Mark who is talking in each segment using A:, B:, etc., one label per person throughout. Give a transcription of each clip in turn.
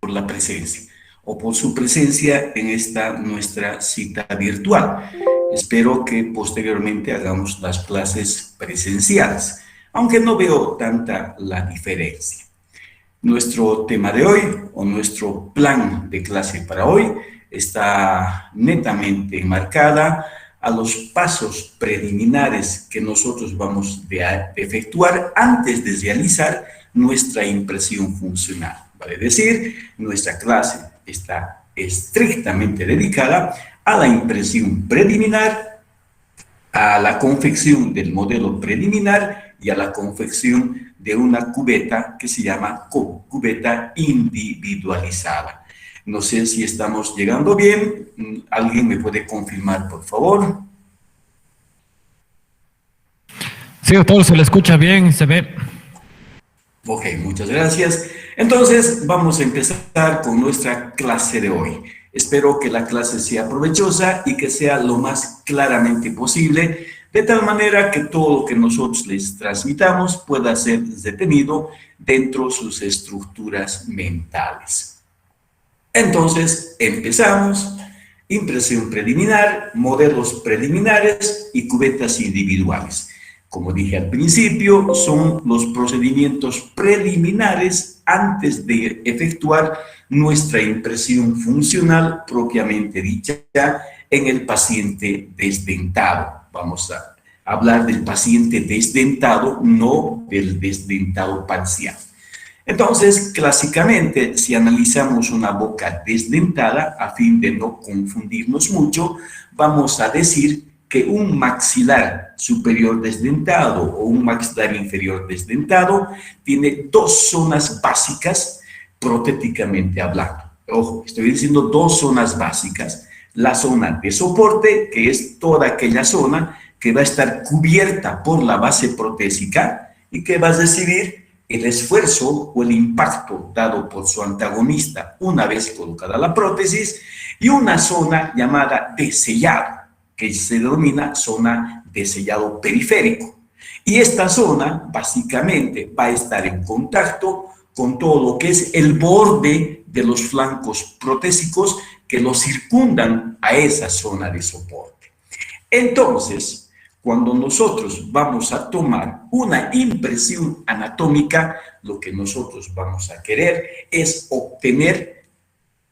A: la presencia o por su presencia en esta nuestra cita virtual. Espero que posteriormente hagamos las clases presenciales, aunque no veo tanta la diferencia. Nuestro tema de hoy o nuestro plan de clase para hoy está netamente marcada a los pasos preliminares que nosotros vamos a efectuar antes de realizar nuestra impresión funcional. Vale decir, nuestra clase está estrictamente dedicada a la impresión preliminar, a la confección del modelo preliminar y a la confección de una cubeta que se llama cubeta individualizada. No sé si estamos llegando bien. ¿Alguien me puede confirmar, por favor?
B: Sí, doctor, se le escucha bien, se ve.
A: Ok, muchas gracias. Entonces, vamos a empezar con nuestra clase de hoy. Espero que la clase sea provechosa y que sea lo más claramente posible, de tal manera que todo lo que nosotros les transmitamos pueda ser detenido dentro de sus estructuras mentales. Entonces, empezamos. Impresión preliminar, modelos preliminares y cubetas individuales. Como dije al principio, son los procedimientos preliminares antes de efectuar nuestra impresión funcional propiamente dicha en el paciente desdentado. Vamos a hablar del paciente desdentado, no del desdentado parcial. Entonces, clásicamente, si analizamos una boca desdentada, a fin de no confundirnos mucho, vamos a decir que un maxilar superior desdentado o un maxilar inferior desdentado tiene dos zonas básicas protéticamente hablando. Ojo, estoy diciendo dos zonas básicas. La zona de soporte, que es toda aquella zona que va a estar cubierta por la base protésica y que va a recibir el esfuerzo o el impacto dado por su antagonista una vez colocada la prótesis, y una zona llamada de sellado, que se denomina zona de sellado periférico. Y esta zona básicamente va a estar en contacto con todo lo que es el borde de los flancos protésicos que lo circundan a esa zona de soporte. Entonces, cuando nosotros vamos a tomar una impresión anatómica, lo que nosotros vamos a querer es obtener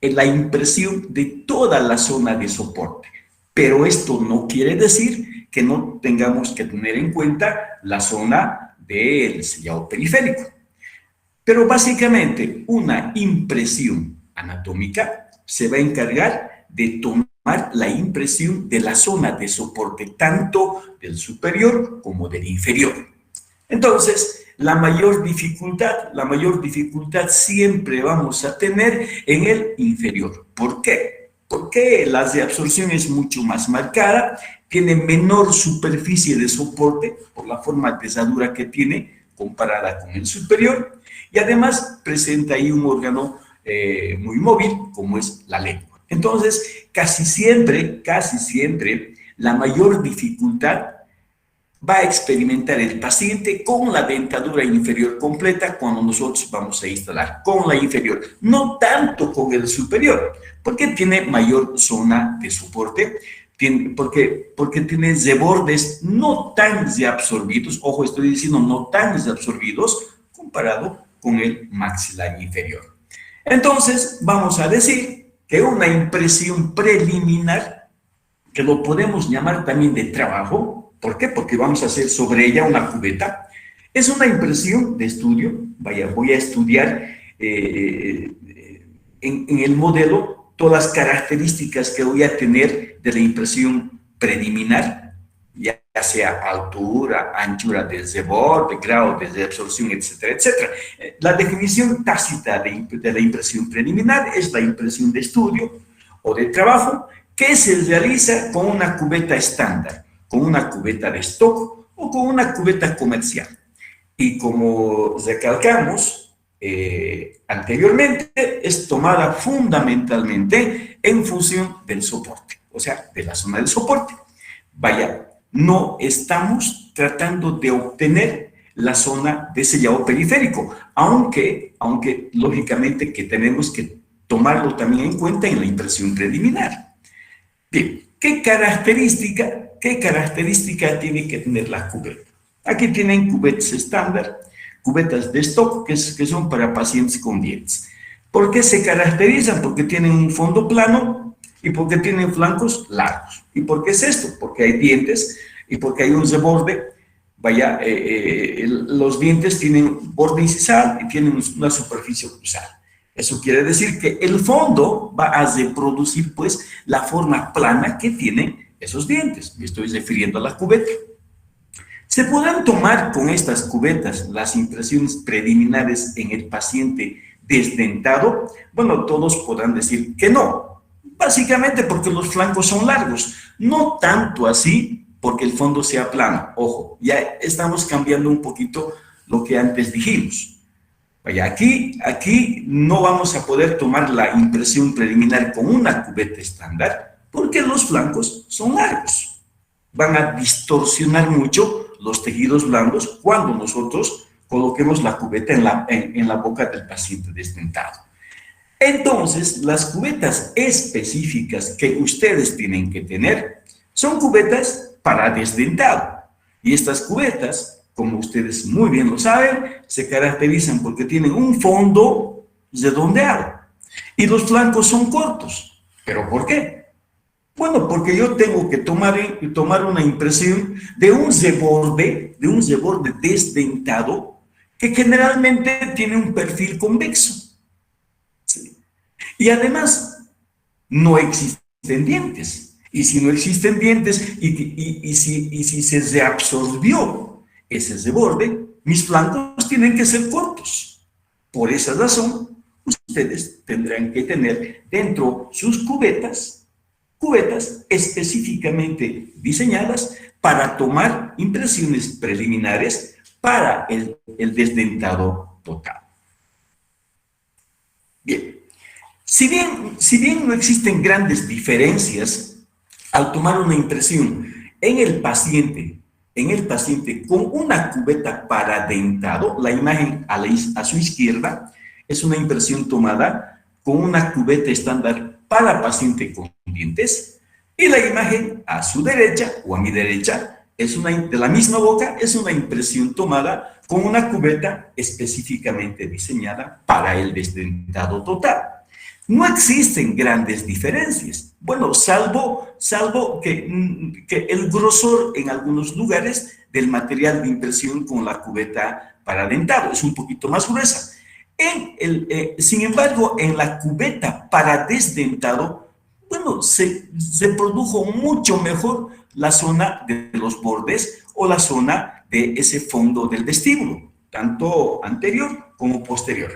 A: la impresión de toda la zona de soporte. Pero esto no quiere decir que no tengamos que tener en cuenta la zona del sellado periférico. Pero básicamente una impresión anatómica se va a encargar de tomar la impresión de la zona de soporte, tanto del superior como del inferior. Entonces, la mayor dificultad siempre vamos a tener en el inferior. ¿Por qué? Porque la reabsorción es mucho más marcada, tiene menor superficie de soporte por la forma pesadura que tiene comparada con el superior, y además presenta ahí un órgano muy móvil como es la lengua. Entonces, casi siempre, la mayor dificultad va a experimentar el paciente con la dentadura inferior completa cuando nosotros vamos a instalar con la inferior, no tanto con el superior, porque tiene mayor zona de soporte, porque tiene rebordes no tan reabsorbidos, ojo, estoy diciendo no tan reabsorbidos comparado con el maxilar inferior. Entonces, vamos a decir que una impresión preliminar, que lo podemos llamar también de trabajo, ¿por qué? Porque vamos a hacer sobre ella una cubeta, es una impresión de estudio. Vaya, voy a estudiar en el modelo todas las características que voy a tener de la impresión preliminar, ya sea altura, anchura del reborde, grado de reabsorción, etcétera, etcétera. La definición tácita de la impresión preliminar es la impresión de estudio o de trabajo que se realiza con una cubeta estándar, con una cubeta de stock o con una cubeta comercial. Y como recalcamos anteriormente, es tomada fundamentalmente en función del soporte, o sea, de la zona del soporte. Vaya, no estamos tratando de obtener la zona de sellado periférico, aunque lógicamente que tenemos que tomarlo también en cuenta en la impresión preliminar. Bien, ¿qué característica tiene que tener la cubeta? Aquí tienen cubetas estándar, cubetas de stock que son para pacientes con dientes. ¿Por qué se caracterizan? Porque tienen un fondo plano y porque tienen flancos largos. ¿Y por qué es esto? Porque hay dientes y porque hay un reborde. Vaya, los dientes tienen borde incisal y tienen una superficie oclusal. Eso quiere decir que el fondo va a reproducir, pues, la forma plana que tienen esos dientes. Me estoy refiriendo a la cubeta. ¿Se podrán tomar con estas cubetas las impresiones preliminares en el paciente desdentado? Bueno, todos podrán decir que no. Básicamente porque los flancos son largos. No tanto así porque el fondo sea plano. Ojo, ya estamos cambiando un poquito lo que antes dijimos. Vaya, aquí no vamos a poder tomar la impresión preliminar con una cubeta estándar porque los flancos son largos. Van a distorsionar mucho los tejidos blandos cuando nosotros coloquemos la cubeta en la boca del paciente desdentado. Entonces, las cubetas específicas que ustedes tienen que tener son cubetas para desdentado. Y estas cubetas, como ustedes muy bien lo saben, se caracterizan porque tienen un fondo redondeado y los flancos son cortos. ¿Pero por qué? Bueno, porque yo tengo que tomar una impresión de un reborde desdentado que generalmente tiene un perfil convexo. ¿Sí? Y además, no existen dientes. Y si no existen dientes y si se reabsorbió ese reborde, mis flancos tienen que ser cortos. Por esa razón, ustedes tendrán que tener dentro sus cubetas específicamente diseñadas para tomar impresiones preliminares para el desdentado total. Bien, si bien no existen grandes diferencias al tomar una impresión en el paciente con una cubeta para dentado, la imagen a su izquierda es una impresión tomada con una cubeta estándar para paciente con dientes, y la imagen a su derecha o a mi derecha de la misma boca es una impresión tomada con una cubeta específicamente diseñada para el desdentado total. No existen grandes diferencias, bueno, salvo que el grosor en algunos lugares del material de impresión con la cubeta para dentado es un poquito más gruesa. Sin embargo, en la cubeta para desdentado, bueno, se produjo mucho mejor la zona de los bordes o la zona de ese fondo del vestíbulo, tanto anterior como posterior.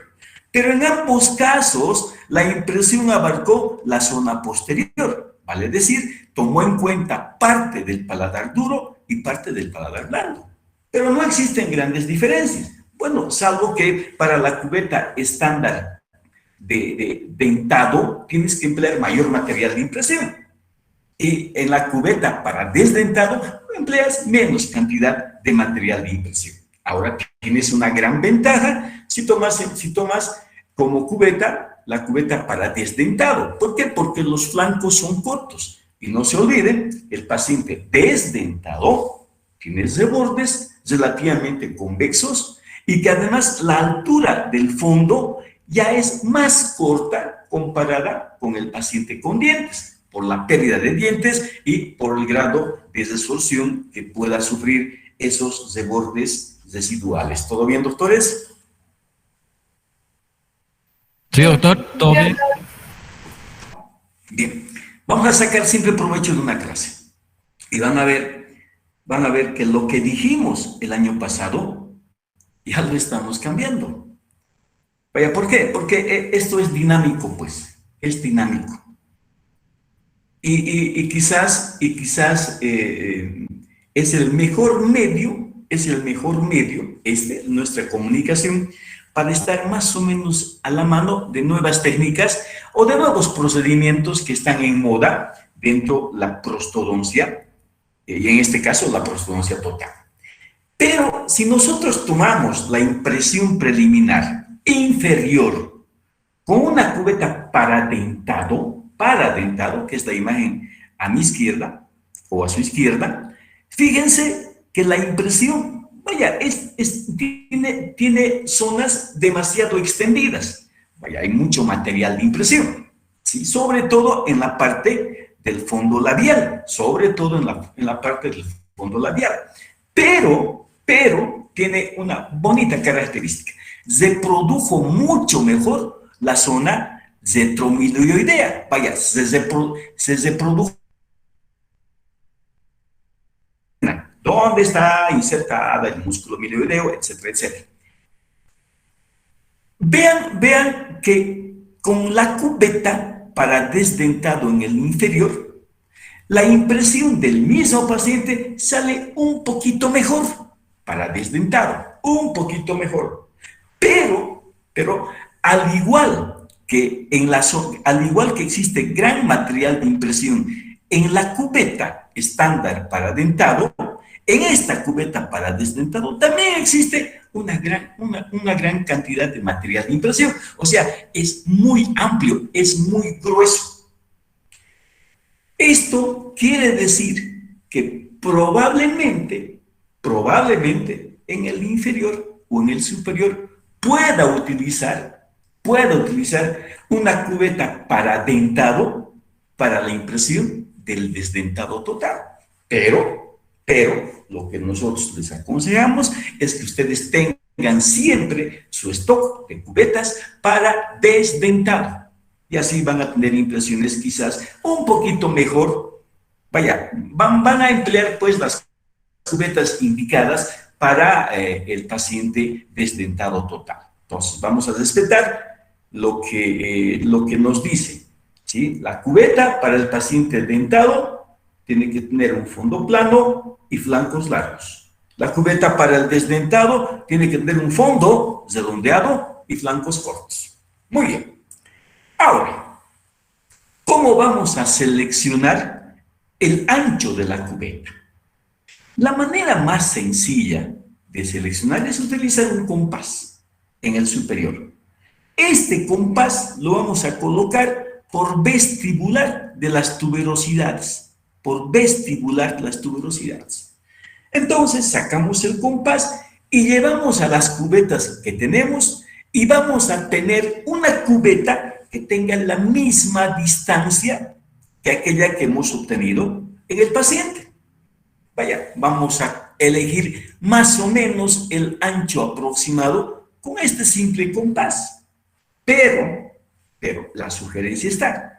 A: Pero en ambos casos, la impresión abarcó la zona posterior, vale decir, tomó en cuenta parte del paladar duro y parte del paladar blando. Pero no existen grandes diferencias. Bueno, salvo que para la cubeta estándar de dentado tienes que emplear mayor material de impresión. Y en la cubeta para desdentado empleas menos cantidad de material de impresión. Ahora tienes una gran ventaja si tomas como cubeta la cubeta para desdentado. ¿Por qué? Porque los flancos son cortos. Y no se olviden, el paciente desdentado tiene rebordes relativamente convexos y que además la altura del fondo ya es más corta comparada con el paciente con dientes, por la pérdida de dientes y por el grado de resorción que pueda sufrir esos rebordes residuales. ¿Todo bien, doctores?
B: Sí, doctor, todo bien.
A: Bien, vamos a sacar siempre provecho de una clase y van a ver que lo que dijimos el año pasado ya lo estamos cambiando. Vaya, ¿por qué? Porque esto es dinámico, pues, es dinámico. Y quizás es el mejor medio, nuestra comunicación, para estar más o menos a la mano de nuevas técnicas o de nuevos procedimientos que están en moda dentro de la prostodoncia, y en este caso la prostodoncia total. Pero si nosotros tomamos la impresión preliminar inferior con una cubeta para dentado, que es la imagen a mi izquierda o a su izquierda, fíjense que la impresión, vaya, tiene zonas demasiado extendidas. Vaya, hay mucho material de impresión, ¿sí? Sobre todo en la parte del fondo labial, sobre todo en la parte del fondo labial. Pero tiene una bonita característica. Se produjo mucho mejor la zona retromilioidea. Vaya, se reprodujo. ¿Dónde está insertada el músculo milioideo, etcétera, etcétera? Vean que con la cubeta para desdentado en el inferior, la impresión del mismo paciente sale un poquito mejor para desdentado, un poquito mejor. Pero al igual que al igual que existe gran material de impresión en la cubeta estándar para dentado, en esta cubeta para desdentado también existe una gran cantidad de material de impresión. O sea, es muy amplio, es muy grueso. Esto quiere decir que probablemente en el inferior o en el superior pueda utilizar una cubeta para dentado para la impresión del desdentado total. Pero lo que nosotros les aconsejamos es que ustedes tengan siempre su stock de cubetas para desdentado. Y así van a tener impresiones quizás un poquito mejor. Vaya, van a emplear pues las cubetas indicadas para el paciente desdentado total. Entonces, vamos a respetar lo que nos dice, ¿sí? La cubeta para el paciente dentado tiene que tener un fondo plano y flancos largos. La cubeta para el desdentado tiene que tener un fondo redondeado y flancos cortos. Muy bien. Ahora, ¿cómo vamos a seleccionar el ancho de la cubeta? La manera más sencilla de seleccionar es utilizar un compás en el superior. Este compás lo vamos a colocar por vestibular de las tuberosidades. Por vestibular de las tuberosidades. Entonces sacamos el compás y llevamos a las cubetas que tenemos y vamos a tener una cubeta que tenga la misma distancia que aquella que hemos obtenido en el paciente. Vaya, vamos a elegir más o menos el ancho aproximado con este simple compás. Pero la sugerencia está.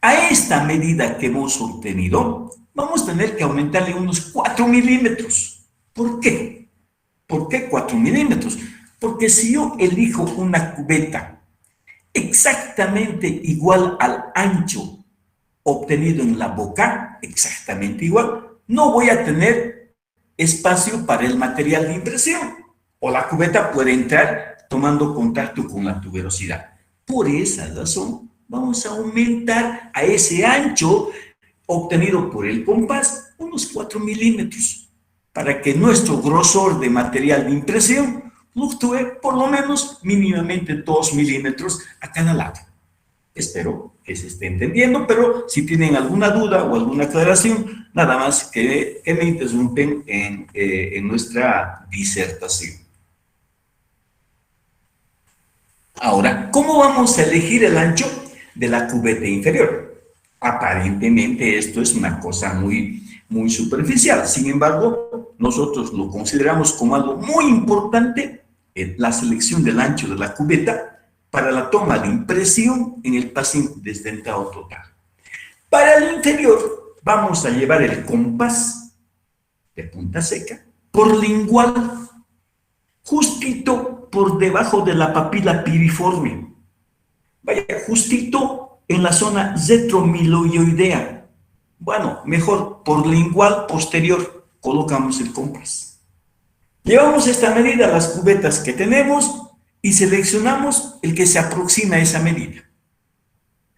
A: A esta medida que hemos obtenido, vamos a tener que aumentarle unos 4 milímetros. ¿Por qué? ¿Por qué 4 milímetros? Porque si yo elijo una cubeta exactamente igual al ancho obtenido en la boca, exactamente igual, no voy a tener espacio para el material de impresión. O la cubeta puede entrar tomando contacto con la tuberosidad. Por esa razón, vamos a aumentar a ese ancho obtenido por el compás unos 4 milímetros para que nuestro grosor de material de impresión fluctúe por lo menos mínimamente 2 milímetros a cada lado. Espero que se esté entendiendo, pero si tienen alguna duda o alguna aclaración, nada más que me interrumpen en nuestra disertación. Ahora, ¿cómo vamos a elegir el ancho de la cubeta inferior? Aparentemente esto es una cosa muy superficial. Sin embargo, nosotros lo consideramos como algo muy importante, la selección del ancho de la cubeta para la toma de impresión en el paciente desdentado total. Para el inferior, vamos a llevar el compás de punta seca por lingual, justito por debajo de la papila piriforme. Vaya, justito en la zona retromilioidea. Bueno, mejor por lingual posterior colocamos el compás. Llevamos esta medida a las cubetas que tenemos y seleccionamos el que se aproxima a esa medida.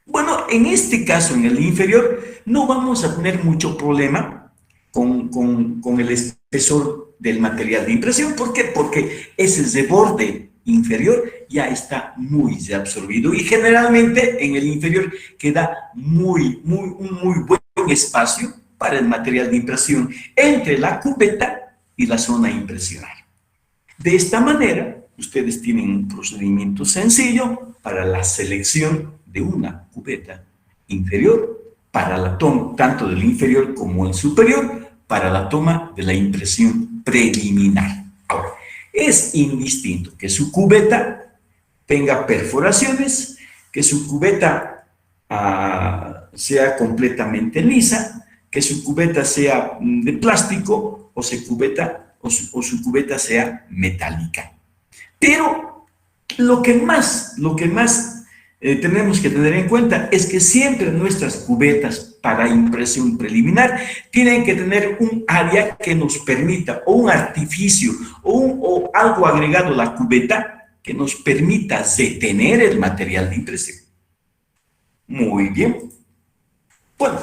A: Bueno, en este caso, en el inferior, no vamos a tener mucho problema con el espesor del material de impresión. ¿Por qué? Porque ese reborde inferior ya está muy absorbido y generalmente en el inferior queda un muy buen espacio para el material de impresión entre la cubeta y la zona impresional. De esta manera, ustedes tienen un procedimiento sencillo para la selección de una cubeta inferior para la toma tanto del inferior como el superior para la toma de la impresión preliminar. Ahora, es indistinto que su cubeta tenga perforaciones, que su cubeta sea completamente lisa, que su cubeta sea de plástico o su cubeta sea metálica. Pero lo que más tenemos que tener en cuenta es que siempre nuestras cubetas para impresión preliminar tienen que tener un área que nos permita, o un artificio, o algo agregado a la cubeta que nos permita detener el material de impresión. Muy bien. Bueno,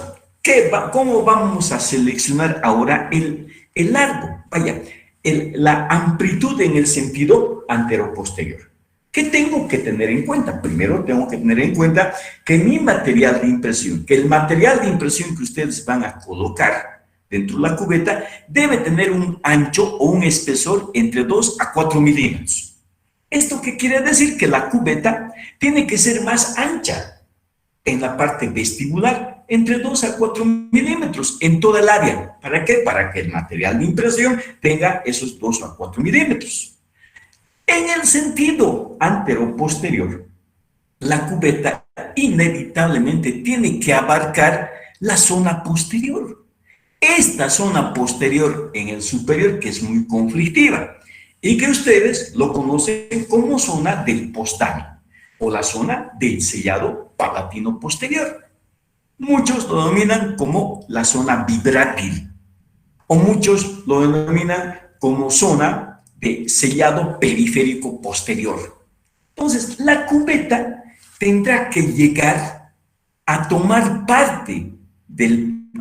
A: ¿cómo vamos a seleccionar ahora el largo? Vaya, la amplitud en el sentido antero-posterior. ¿Qué tengo que tener en cuenta? Primero tengo que tener en cuenta que mi material de impresión, que el material de impresión que ustedes van a colocar dentro de la cubeta debe tener un ancho o un espesor entre 2 a 4 milímetros. ¿Esto qué quiere decir? Que la cubeta tiene que ser más ancha en la parte vestibular, entre 2 a 4 milímetros en toda el área. ¿Para qué? Para que el material de impresión tenga esos 2 a 4 milímetros. En el sentido antero-posterior, la cubeta inevitablemente tiene que abarcar la zona posterior. Esta zona posterior en el superior, que es muy conflictiva, y que ustedes lo conocen como zona del postano, o la zona del sellado palatino posterior. Muchos lo denominan como la zona vibrátil, o muchos lo denominan como zona de sellado periférico posterior. Entonces, la cubeta tendrá que llegar a tomar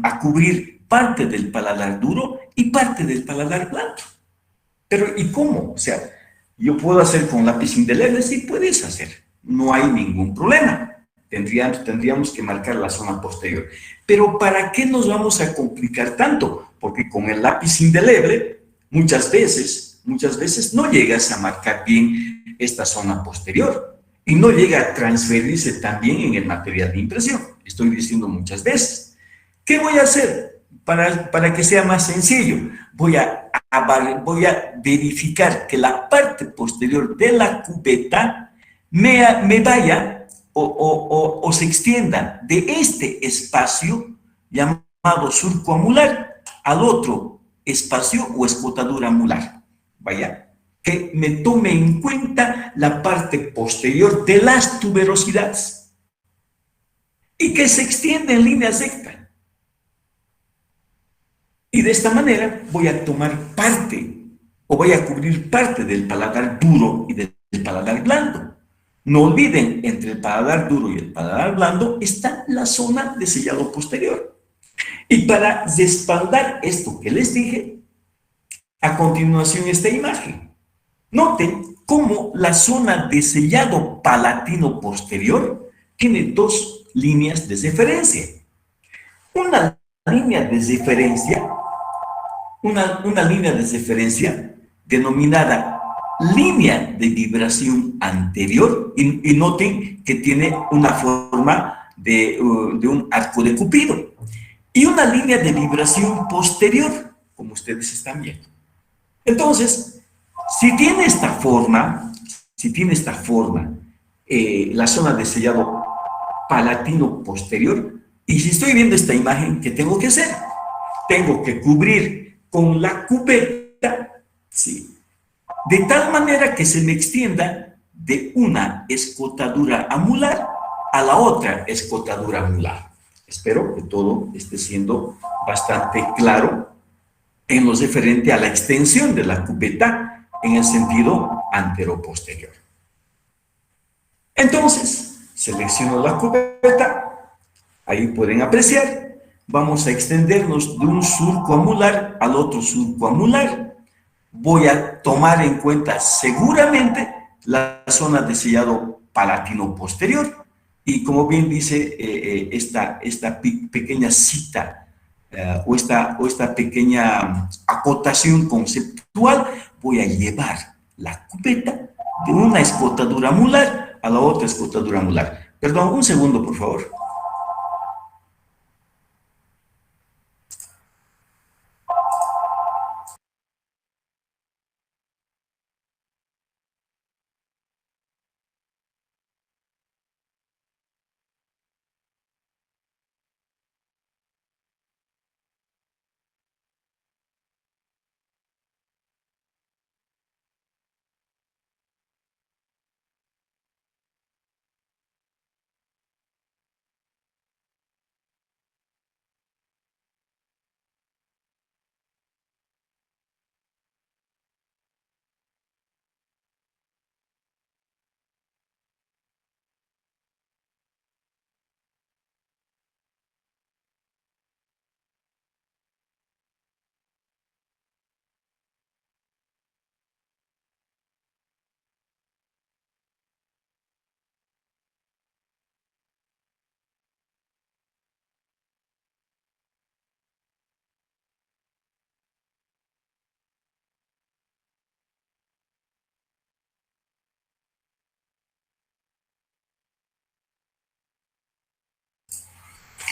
A: a cubrir parte del paladar duro y parte del paladar blando. Pero, ¿y cómo? O sea, yo puedo hacer con lápiz indeleble, sí puedes hacer, no hay ningún problema. Tendríamos que marcar la zona posterior. Pero ¿para qué nos vamos a complicar tanto? Porque con el lápiz indeleble, muchas veces no llegas a marcar bien esta zona posterior y no llega a transferirse también en el material de impresión. Estoy diciendo muchas veces. ¿Qué voy a hacer para que sea más sencillo? Voy a verificar que la parte posterior de la cubeta me vaya o se extienda de este espacio llamado surco amular al otro espacio o escotadura amular. Vaya, que me tome en cuenta la parte posterior de las tuberosidades y que se extienda en línea recta. Y de esta manera voy a tomar parte o voy a cubrir parte del paladar duro y del paladar blando. No olviden, entre el paladar duro y el paladar blando está la zona de sellado posterior. Y para respaldar esto que les dije, a continuación esta imagen. Noten cómo la zona de sellado palatino posterior tiene dos líneas de referencia. Una línea de referencia denominada línea de vibración anterior, y noten que tiene una forma de un arco de Cupido, y una línea de vibración posterior, como ustedes están viendo. Entonces, si tiene esta forma, la zona de sellado palatino posterior, y si estoy viendo esta imagen, ¿qué tengo que hacer? Tengo que cubrir con la cubeta, ¿sí?, de tal manera que se me extienda de una escotadura amular a la otra escotadura amular. Espero que todo esté siendo bastante claro en lo referente a la extensión de la cubeta en el sentido antero-posterior. Entonces, selecciono la cubeta, ahí pueden apreciar, vamos a extendernos de un surco amular al otro surco amular. Voy a tomar en cuenta seguramente la zona de sellado palatino posterior. Y como bien dice esta pequeña cita o esta pequeña acotación conceptual, voy a llevar la cubeta de una escotadura mular a la otra escotadura mular. Perdón, un segundo, por favor.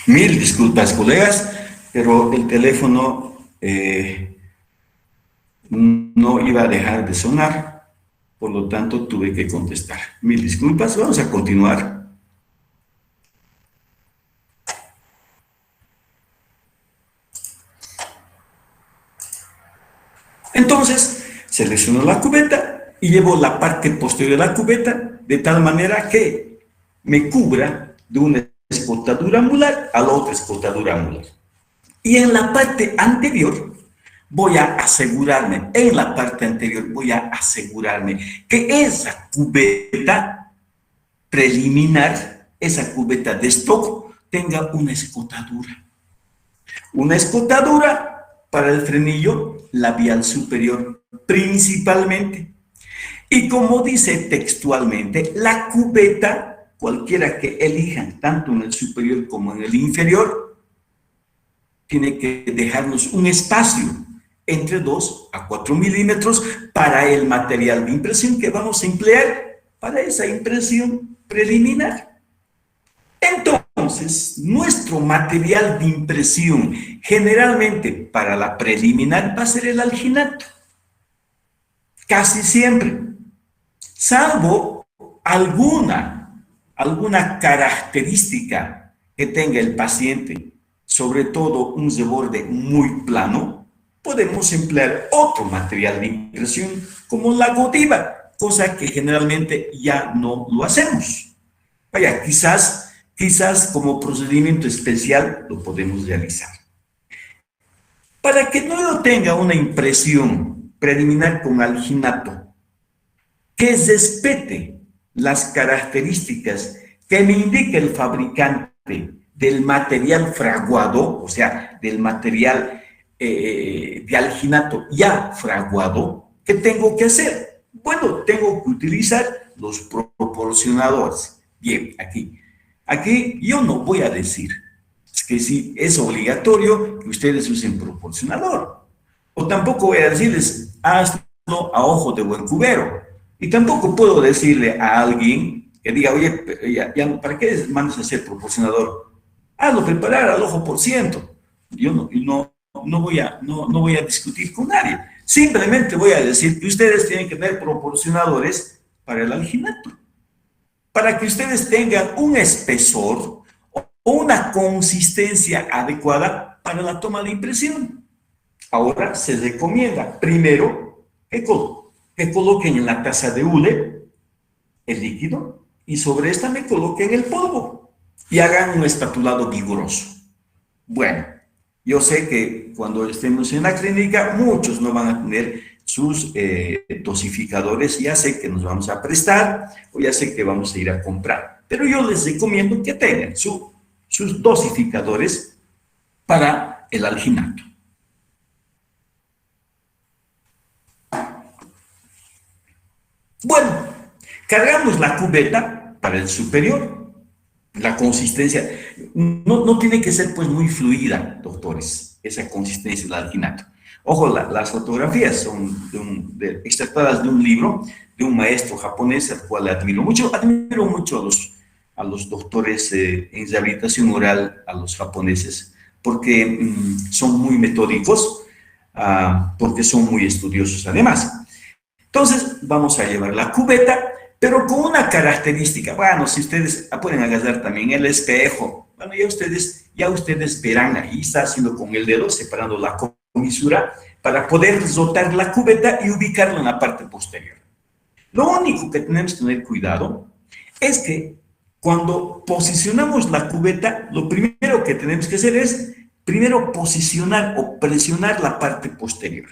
A: Mil disculpas, colegas, pero el teléfono no iba a dejar de sonar, por lo tanto tuve que contestar. Mil disculpas, vamos a continuar. Entonces, selecciono la cubeta y llevo la parte posterior de la cubeta de tal manera que me cubra de una escotadura mular a la otra escotadura mular. Y en la parte anterior voy a asegurarme, que esa cubeta preliminar, esa cubeta de stock, tenga una escotadura. Una escotadura para el frenillo labial superior, principalmente. Y como dice textualmente, la cubeta, cualquiera que elijan, tanto en el superior como en el inferior, tiene que dejarnos un espacio entre 2 a 4 milímetros para el material de impresión que vamos a emplear para esa impresión preliminar. Entonces, nuestro material de impresión generalmente para la preliminar va a ser el alginato. Casi siempre. Salvo alguna característica que tenga el paciente, sobre todo un reborde muy plano, podemos emplear otro material de impresión como la Godiva, cosa que generalmente ya no lo hacemos. Vaya, quizás como procedimiento especial lo podemos realizar. Para que no tenga una impresión preliminar con alginato que respete las características que me indica el fabricante del material fraguado, o sea, del material de alginato ya fraguado, ¿qué tengo que hacer? Bueno, tengo que utilizar los proporcionadores. Bien, aquí yo no voy a decir que si es obligatorio que ustedes usen proporcionador, o tampoco voy a decirles hazlo a ojo de buen cubero, y tampoco puedo decirle a alguien que diga, oye, ¿para qué mandas a hacer proporcionador? Hazlo preparar al ojo por ciento. Yo no voy a discutir con nadie. Simplemente voy a decir que ustedes tienen que tener proporcionadores para el alginato, para que ustedes tengan un espesor o una consistencia adecuada para la toma de impresión. Ahora se recomienda primero que coloquen en la taza de hule el líquido y sobre esta me coloquen el polvo y hagan un espatulado vigoroso. Bueno, yo sé que cuando estemos en la clínica muchos no van a tener sus dosificadores, ya sé que nos vamos a prestar o ya sé que vamos a ir a comprar, pero yo les recomiendo que tengan sus dosificadores para el alginato. Bueno, Cargamos la cubeta para el superior. La consistencia no tiene que ser pues muy fluida, doctores, esa consistencia del alginato. Ojo, las fotografías son extractadas de un libro de un maestro japonés al cual admiro mucho. Admiro mucho a los doctores en rehabilitación oral, a los japoneses, porque son muy metódicos, porque son muy estudiosos además. Entonces, vamos a llevar la cubeta, pero con una característica. Bueno, si ustedes pueden agarrar también el espejo, bueno, ya ustedes verán, ahí está haciendo con el dedo, separando la comisura, para poder rotar la cubeta y ubicarla en la parte posterior. Lo único que tenemos que tener cuidado es que cuando posicionamos la cubeta, lo primero que tenemos que hacer es primero posicionar o presionar la parte posterior.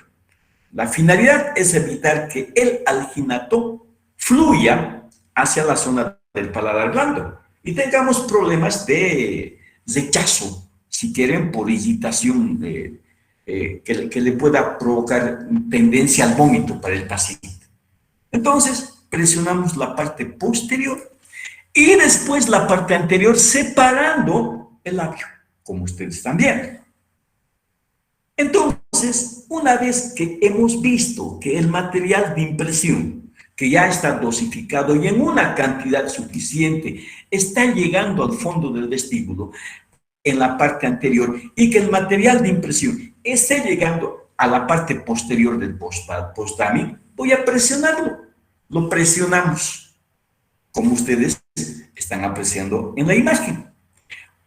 A: La finalidad es evitar que el alginato fluya hacia la zona del paladar blando y tengamos problemas de rechazo, si quieren, por irritación que le pueda provocar tendencia al vómito para el paciente. Entonces, presionamos la parte posterior y después la parte anterior separando el labio, como ustedes están viendo. Entonces, una vez que hemos visto que el material de impresión, que ya está dosificado y en una cantidad suficiente, está llegando al fondo del vestíbulo, en la parte anterior, y que el material de impresión esté llegando a la parte posterior del post-dummy, voy a presionarlo. Lo presionamos, como ustedes están apreciando en la imagen.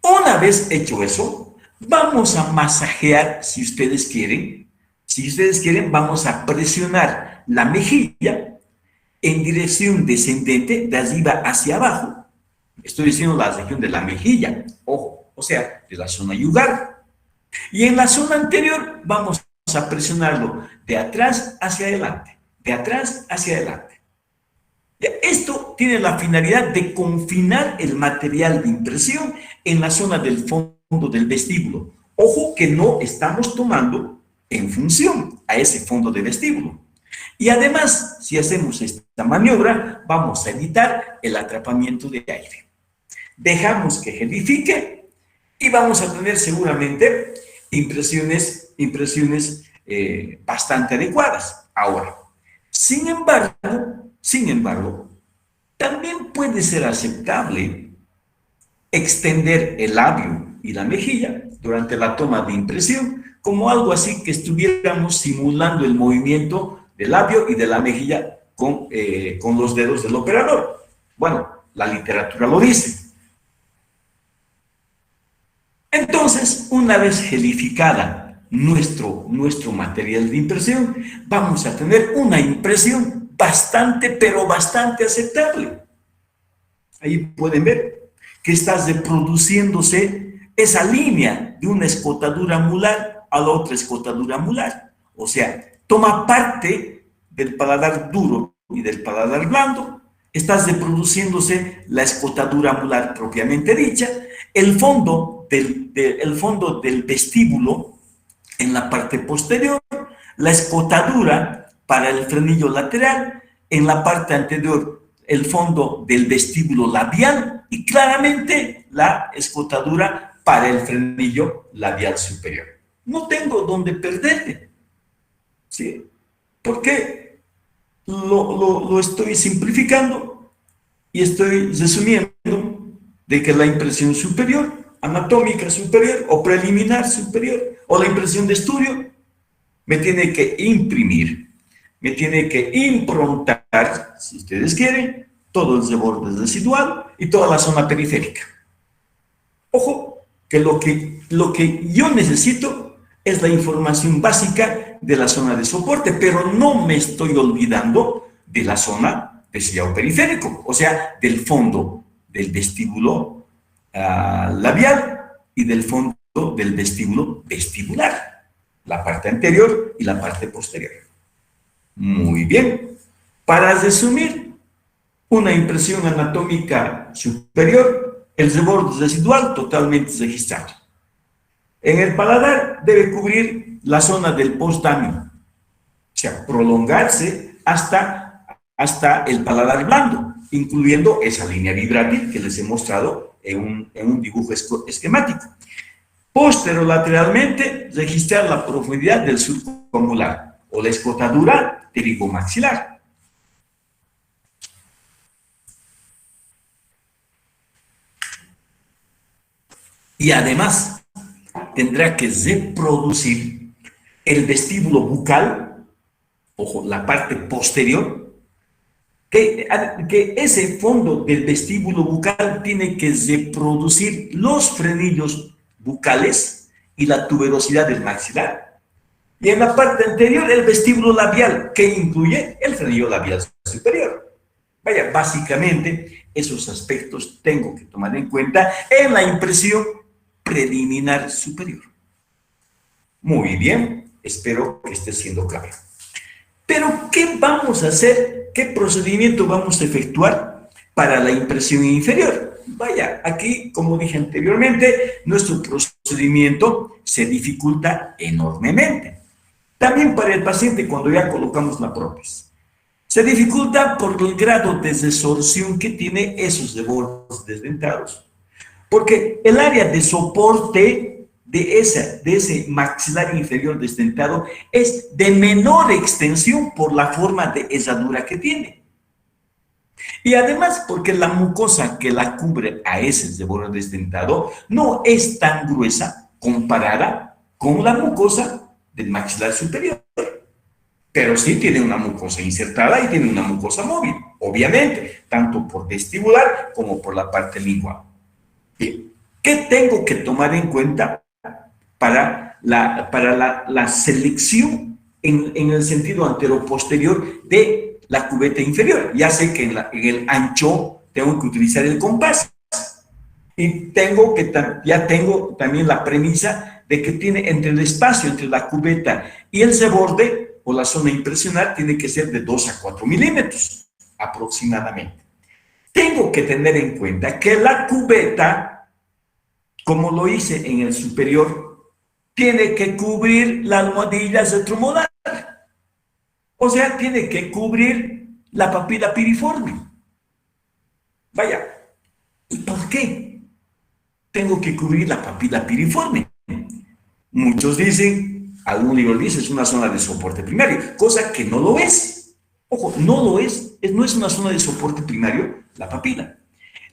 A: Una vez hecho eso, vamos a masajear, si ustedes quieren. Si ustedes quieren, vamos a presionar la mejilla en dirección descendente, de arriba hacia abajo. Estoy diciendo la región de la mejilla, ojo, o sea, de la zona yugal. Y en la zona anterior vamos a presionarlo de atrás hacia adelante, de atrás hacia adelante. Esto tiene la finalidad de confinar el material de impresión en la zona del fondo del vestíbulo. Ojo que no estamos tomando en función a ese fondo de vestíbulo. Y además, si hacemos esta maniobra, vamos a evitar el atrapamiento de aire. Dejamos que gelifique y vamos a tener seguramente impresiones bastante adecuadas. Ahora, sin embargo, también puede ser aceptable extender el labio y la mejilla durante la toma de impresión, como algo así que estuviéramos simulando el movimiento del labio y de la mejilla con los dedos del operador. Bueno, la literatura lo dice. Entonces, una vez gelificada nuestro material de impresión, vamos a tener una impresión bastante, pero bastante aceptable. Ahí pueden ver que está reproduciéndose esa línea de una escotadura mular a la otra escotadura mular. O sea, toma parte del paladar duro y del paladar blando, está reproduciéndose la escotadura mular propiamente dicha, el fondo del vestíbulo en la parte posterior, la escotadura para el frenillo lateral, en la parte anterior el fondo del vestíbulo labial y claramente la escotadura para el frenillo labial superior. No tengo dónde perderme, ¿sí? Porque lo estoy simplificando y estoy resumiendo de que la impresión superior, anatómica superior o preliminar superior, o la impresión de estudio, me tiene que imprimir, me tiene que improntar, si ustedes quieren, todo el reborde residual y toda la zona periférica. Ojo, que lo que yo necesito es la información básica de la zona de soporte, pero no me estoy olvidando de la zona de sillado periférico, o sea, del fondo del vestíbulo labial y del fondo del vestíbulo vestibular, la parte anterior y la parte posterior. Muy bien. Para resumir, una impresión anatómica superior, el reborde residual totalmente registrado. En el paladar debe cubrir la zona del post-dummy, o sea, prolongarse hasta hasta el paladar blando, incluyendo esa línea vibrátil que les he mostrado en un dibujo esquemático. Posterolateralmente, registrar la profundidad del surco angular o la escotadura pterigomaxilar. Y además, tendrá que reproducir el vestíbulo bucal, ojo, la parte posterior, que ese fondo del vestíbulo bucal tiene que reproducir los frenillos bucales y la tuberosidad del maxilar. Y en la parte anterior, el vestíbulo labial, que incluye el frenillo labial superior. Vaya, básicamente, esos aspectos tengo que tomar en cuenta en la impresión preliminar superior. Muy bien, espero que esté siendo claro. Pero, ¿qué vamos a hacer? ¿Qué procedimiento vamos a efectuar para la impresión inferior? Vaya, aquí, como dije anteriormente, nuestro procedimiento se dificulta enormemente. También para el paciente cuando ya colocamos la prótesis. Se dificulta por el grado de resorción que tiene esos bordes desdentados. Porque el área de soporte de ese maxilar inferior desdentado es de menor extensión por la forma de herradura que tiene. Y además porque la mucosa que la cubre a ese borde desdentado no es tan gruesa comparada con la mucosa del maxilar superior. Pero sí tiene una mucosa insertada y tiene una mucosa móvil, obviamente, tanto por vestibular como por la parte lingual. Bien, ¿qué tengo que tomar en cuenta para la selección en el sentido anteroposterior de la cubeta inferior? Ya sé que en el ancho tengo que utilizar el compás. Y ya tengo también la premisa de que tiene entre el espacio entre la cubeta y el reborde o la zona impresional tiene que ser de 2 a 4 milímetros aproximadamente. Tengo que tener en cuenta que la cubeta, como lo hice en el superior, tiene que cubrir la almohadilla retromolar. O sea, tiene que cubrir la papila piriforme. Vaya, ¿y por qué tengo que cubrir la papila piriforme? Muchos dicen, algún libro dice, es una zona de soporte primario, cosa que no lo es. Ojo, no lo es, no es una zona de soporte primario la papila.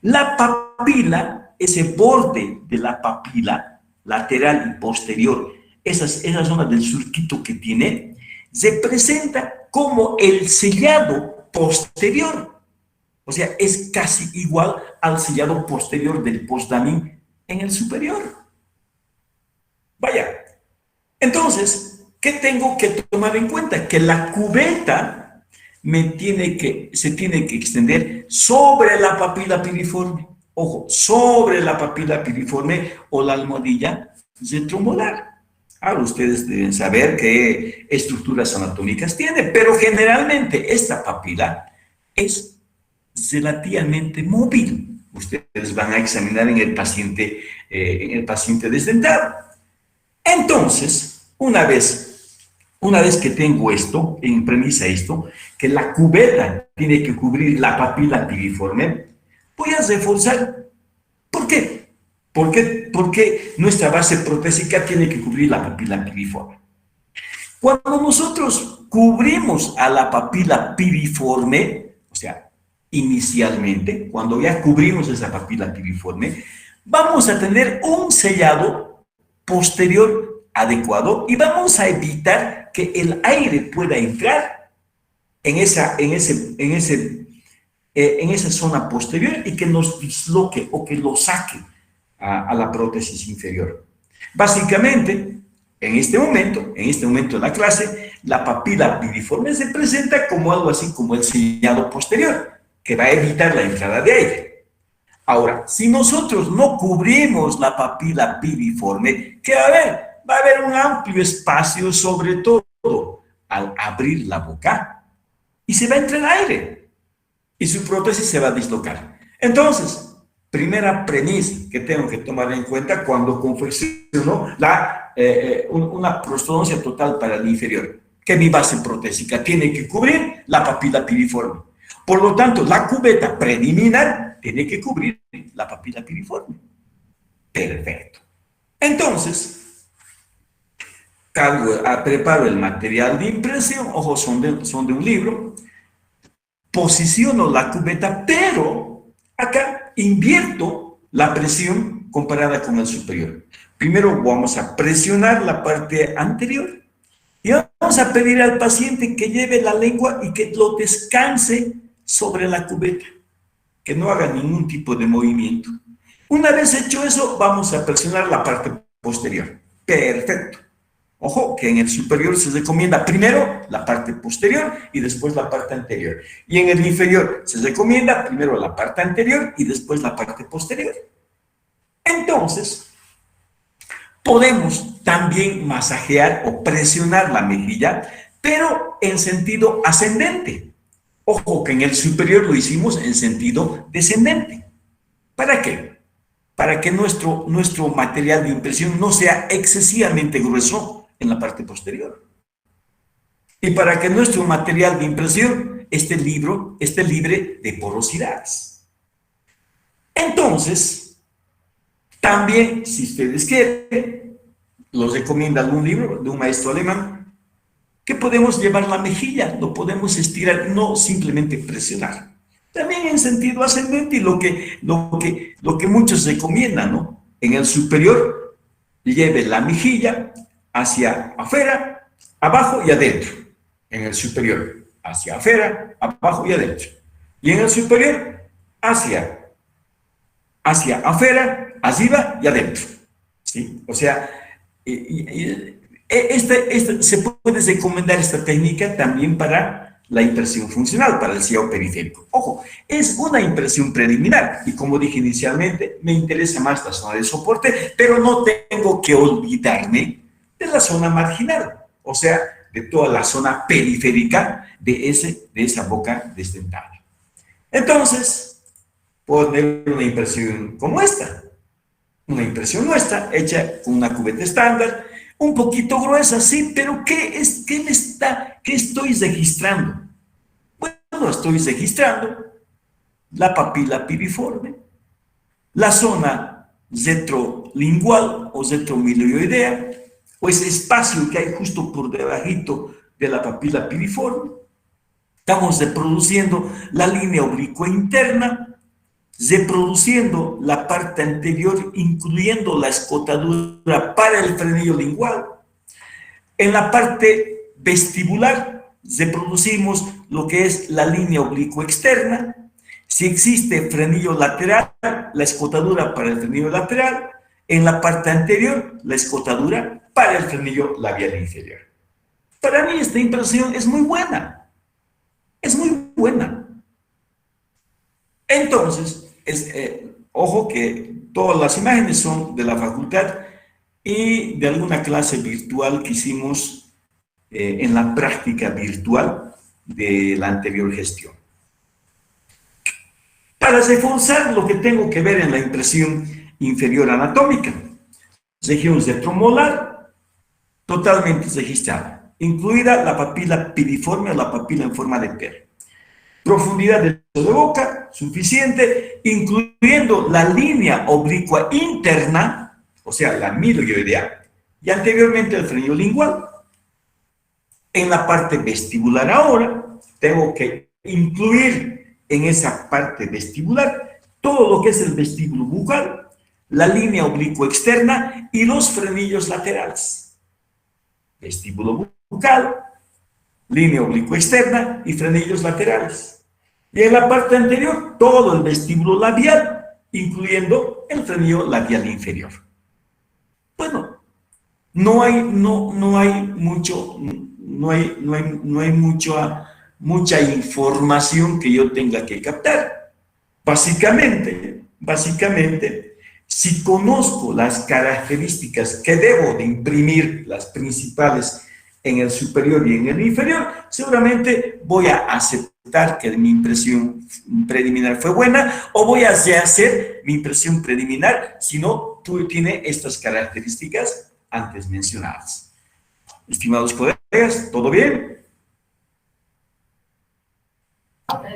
A: La papila, ese borde de la papila, lateral y posterior, esa zona del surquito que tiene, se presenta como el sellado posterior. O sea, es casi igual al sellado posterior del postdamin en el superior. Vaya. Entonces, ¿qué tengo que tomar en cuenta? Que la cubeta se tiene que extender sobre la papila piriforme. Ojo, sobre la papila piriforme o la almohadilla retromolar. Ahora ustedes deben saber qué estructuras anatómicas tiene, pero generalmente esta papila es relativamente móvil. Ustedes van a examinar en el paciente desdentado. Entonces, una vez que tengo esto, en premisa esto, que la cubeta tiene que cubrir la papila piriforme, voy a reforzar. ¿Por qué? Porque nuestra base protésica tiene que cubrir la papila piriforme. Cuando nosotros cubrimos a la papila piriforme, o sea, inicialmente, cuando ya cubrimos esa papila piriforme, vamos a tener un sellado posterior adecuado y vamos a evitar que el aire pueda entrar en esa zona posterior y que nos disloque o que lo saque a la prótesis inferior. Básicamente, en este momento de la clase, la papila piriforme se presenta como algo así como el sellado posterior, que va a evitar la entrada de aire. Ahora, si nosotros no cubrimos la papila piriforme, ¿qué va a haber? Va a haber un amplio espacio, sobre todo al abrir la boca, y se va a entrar aire, y su prótesis se va a dislocar. Entonces, primera premisa que tengo que tomar en cuenta cuando confecciono una prostodoncia total para el inferior, que mi base protésica tiene que cubrir la papila piriforme. Por lo tanto, la cubeta preliminar tiene que cubrir la papila piriforme. Perfecto. Entonces, preparo el material de impresión, ojo, son de un libro, posiciono la cubeta, pero acá invierto la presión comparada con el superior. Primero vamos a presionar la parte anterior y vamos a pedir al paciente que lleve la lengua y que lo descanse sobre la cubeta, que no haga ningún tipo de movimiento. Una vez hecho eso, vamos a presionar la parte posterior. Perfecto. Ojo, que en el superior se recomienda primero la parte posterior y después la parte anterior. Y en el inferior se recomienda primero la parte anterior y después la parte posterior. Entonces, podemos también masajear o presionar la mejilla, pero en sentido ascendente. Ojo, que en el superior lo hicimos en sentido descendente. ¿Para qué? Para que nuestro material de impresión no sea excesivamente grueso en la parte posterior. Y para que nuestro material de impresión esté libre de porosidades. Entonces, también, si ustedes quieren, los recomiendo algún libro de un maestro alemán, que podemos llevar la mejilla, lo podemos estirar, no simplemente presionar. También en sentido ascendente y lo que muchos recomiendan, ¿no? En el superior, lleve la mejilla hacia afuera, abajo y adentro. En el superior, hacia afuera, abajo y adentro. Y en el superior, hacia afuera, arriba y adentro. ¿Sí? O sea, se puede recomendar esta técnica también para la impresión funcional, para el sillado periférico. Ojo, es una impresión preliminar y como dije inicialmente, me interesa más la zona de soporte, pero no tengo que olvidarme de la zona marginal, o sea, de toda la zona periférica de esa boca desdentada. Entonces, puedo tener una impresión como esta, una impresión nuestra, hecha con una cubeta estándar, un poquito gruesa, sí, pero ¿qué estoy registrando? Bueno, estoy registrando la papila piriforme, la zona retrolingual o retromilioidea, o ese espacio que hay justo por debajito de la papila piriforme. Estamos reproduciendo la línea oblicua interna, reproduciendo la parte anterior, incluyendo la escotadura para el frenillo lingual. En la parte vestibular, reproducimos lo que es la línea oblicua externa. Si existe frenillo lateral, la escotadura para el frenillo lateral. En la parte anterior, la escotadura para el frenillo labial inferior. Para mí esta impresión es muy buena. Es muy buena. Entonces, ojo que todas las imágenes son de la facultad y de alguna clase virtual que hicimos en la práctica virtual de la anterior gestión. Para reforzar lo que tengo que ver en la impresión inferior anatómica, región retromolar totalmente registrada, incluida la papila piriforme o la papila en forma de perro. Profundidad de boca suficiente, incluyendo la línea oblicua interna, o sea, la milioidea, y anteriormente el frenillo lingual. En la parte vestibular ahora, tengo que incluir en esa parte vestibular todo lo que es el vestíbulo bucal, la línea oblicua externa y los frenillos laterales. Vestíbulo bucal, línea oblicua externa y frenillos laterales. Y en la parte anterior, todo el vestíbulo labial, incluyendo el frenillo labial inferior. Bueno, no hay mucha información que yo tenga que captar. Básicamente, si conozco las características que debo de imprimir, las principales en el superior y en el inferior, seguramente voy a aceptar que mi impresión preliminar fue buena o voy a rehacer mi impresión preliminar si no tiene estas características antes mencionadas. Estimados colegas, ¿todo bien?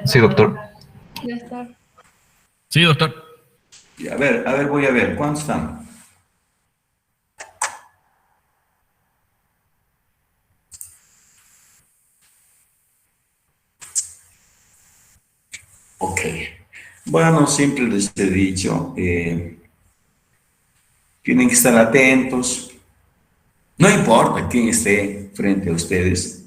C: Sí, doctor.
D: Ya está.
B: Sí, doctor.
A: Y a ver, voy a ver, ¿cuántos están? Ok. Bueno, siempre les he dicho, tienen que estar atentos. No importa quién esté frente a ustedes.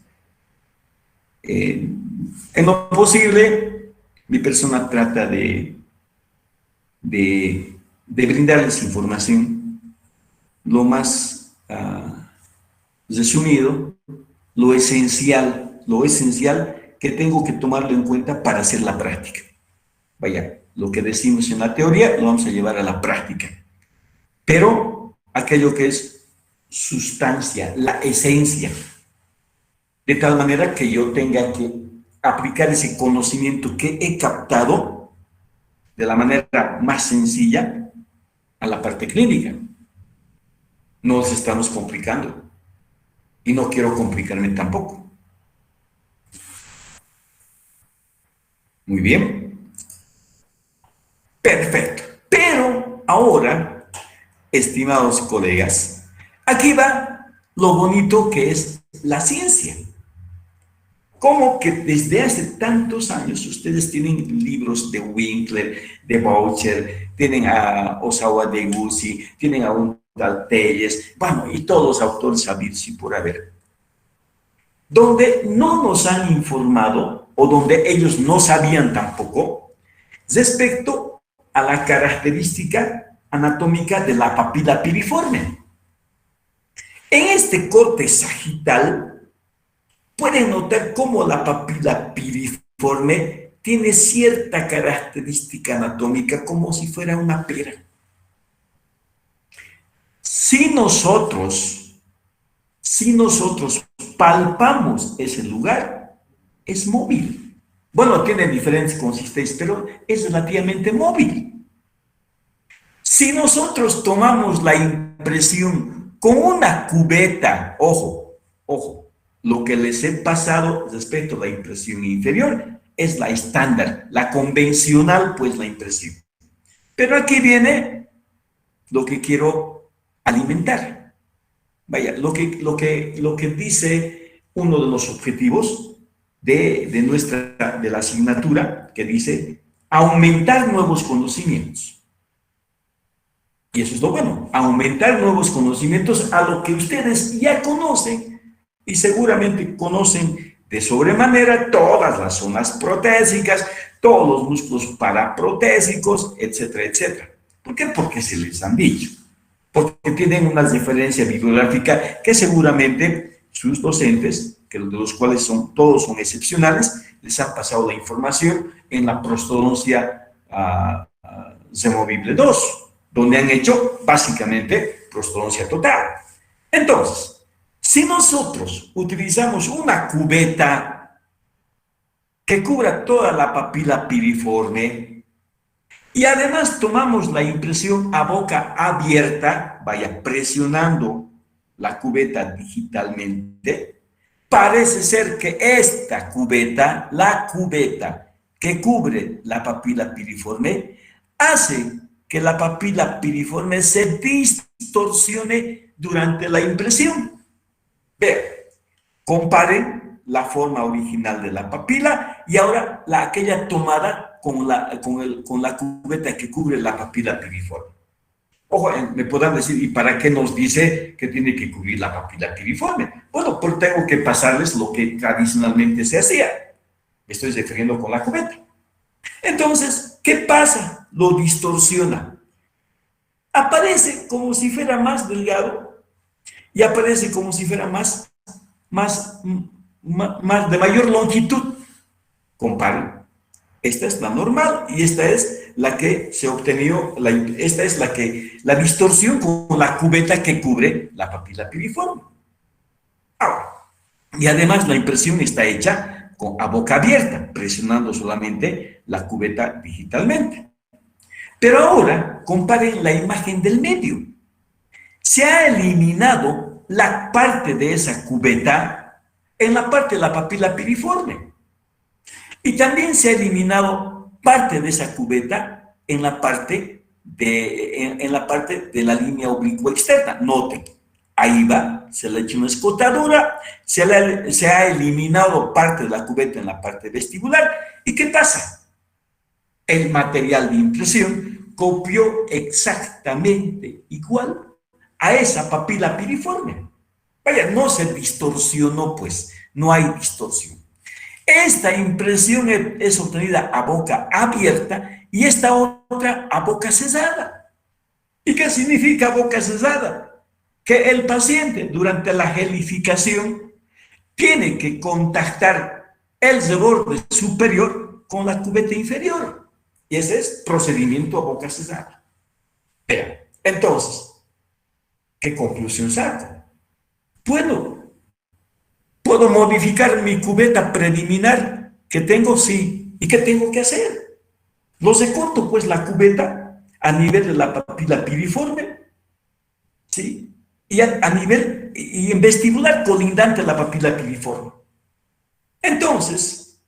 A: En lo posible, mi persona trata de brindarles información lo más resumido, lo esencial que tengo que tomarlo en cuenta para hacer la práctica. Vaya, lo que decimos en la teoría lo vamos a llevar a la práctica. Pero aquello que es sustancia, la esencia, de tal manera que yo tenga que aplicar ese conocimiento que he captado de la manera más sencilla a la parte clínica. No nos estamos complicando y no quiero complicarme tampoco. Muy bien. Perfecto. Pero ahora, estimados colegas, aquí va lo bonito que es la ciencia. Como que desde hace tantos años ustedes tienen libros de Winkler, de Boucher, tienen a Osawa Deguchi, tienen a un tal Telles, bueno, y todos los autores habidos y por haber, donde no nos han informado o donde ellos no sabían tampoco respecto a la característica anatómica de la papila piriforme. En este corte sagital pueden notar cómo la papila piriforme tiene cierta característica anatómica como si fuera una pera. Si nosotros palpamos ese lugar, es móvil. Bueno, tiene diferentes consistencias, pero es relativamente móvil. Si nosotros tomamos la impresión con una cubeta, ojo, lo que les he pasado respecto a la impresión inferior es la estándar, la convencional, pues la impresión. Pero aquí viene lo que quiero alimentar. Vaya, lo que dice uno de los objetivos de la asignatura, que dice aumentar nuevos conocimientos. Y eso es lo bueno, aumentar nuevos conocimientos a lo que ustedes ya conocen y seguramente conocen de sobremanera todas las zonas protésicas, todos los músculos paraprotésicos, etcétera, etcétera. ¿Por qué? Porque se les han dicho. Porque tienen una referencia bibliográfica que seguramente sus docentes, que de los cuales todos son excepcionales, les han pasado la información en la prostodoncia removible 2, donde han hecho básicamente prostodoncia total. Entonces, si nosotros utilizamos una cubeta que cubra toda la papila piriforme y además tomamos la impresión a boca abierta, vaya presionando la cubeta digitalmente, parece ser que esta cubeta, la cubeta que cubre la papila piriforme, hace que la papila piriforme se distorsione durante la impresión. Vean, comparen la forma original de la papila y ahora aquella tomada con la cubeta que cubre la papila piriforme. Ojo, me podrán decir, ¿y para qué nos dice que tiene que cubrir la papila piriforme? Bueno, porque tengo que pasarles lo que tradicionalmente se hacía. Me estoy refiriendo con la cubeta. Entonces, ¿qué pasa? Lo distorsiona. Aparece como si fuera más delgado y aparece como si fuera más de mayor longitud. Comparen. Esta es la normal y esta es la que se obtenió, esta es la distorsión con la cubeta que cubre la papila piriforme. Ahora, y además la impresión está hecha a boca abierta, presionando solamente la cubeta digitalmente. Pero ahora, comparen la imagen del medio. Se ha eliminado la parte de esa cubeta en la parte de la papila piriforme. Y también se ha eliminado parte de esa cubeta en la parte de la línea oblicua externa. Noten, ahí va, se le ha hecho una escotadura, se ha eliminado parte de la cubeta en la parte vestibular. ¿Y qué pasa? El material de impresión copió exactamente igual a esa papila piriforme. Vaya, no se distorsionó, pues, no hay distorsión. Esta impresión es obtenida a boca abierta y esta otra a boca cerrada. ¿Y qué significa boca cerrada? Que el paciente durante la gelificación tiene que contactar el reborde superior con la cubeta inferior. Y ese es procedimiento a boca cerrada. Vean, entonces, ¿qué conclusión saco? ¿Puedo modificar mi cubeta preliminar que tengo? Sí. ¿Y qué tengo que hacer? Lo recorto, pues, la cubeta a nivel de la papila piriforme, ¿sí? Y a nivel, y en vestibular colindante a la papila piriforme. Entonces,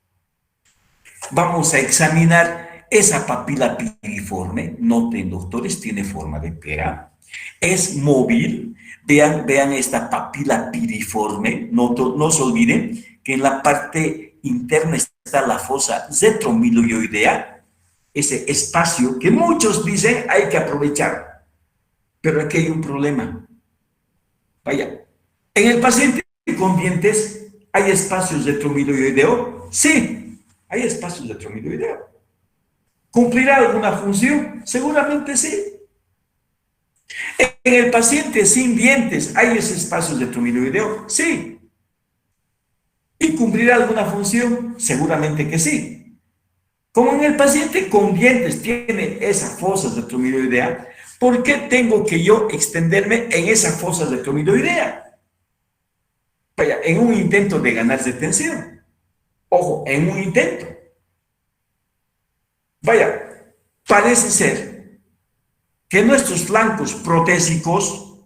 A: vamos a examinar esa papila piriforme. Noten, doctores, tiene forma de pera. Es móvil. Vean esta papila piriforme. No se olviden que en la parte interna está la fosa retromiloidea, ese espacio que muchos dicen hay que aprovechar. Pero aquí hay un problema. Vaya, en el paciente con dientes, ¿hay espacios retromiloideo? Sí, hay espacios retromiloideo. ¿Cumplirá alguna función? Seguramente sí. En el paciente sin dientes, ¿hay ese espacio retromiloideo? Sí. ¿Y cumplirá alguna función? Seguramente que sí. Como en el paciente con dientes tiene esa fosa retromiloidea, ¿por qué tengo que yo extenderme en esa fosa retromiloidea? Vaya, en un intento de ganar tensión. Ojo, en un intento. Vaya, parece ser que nuestros flancos protésicos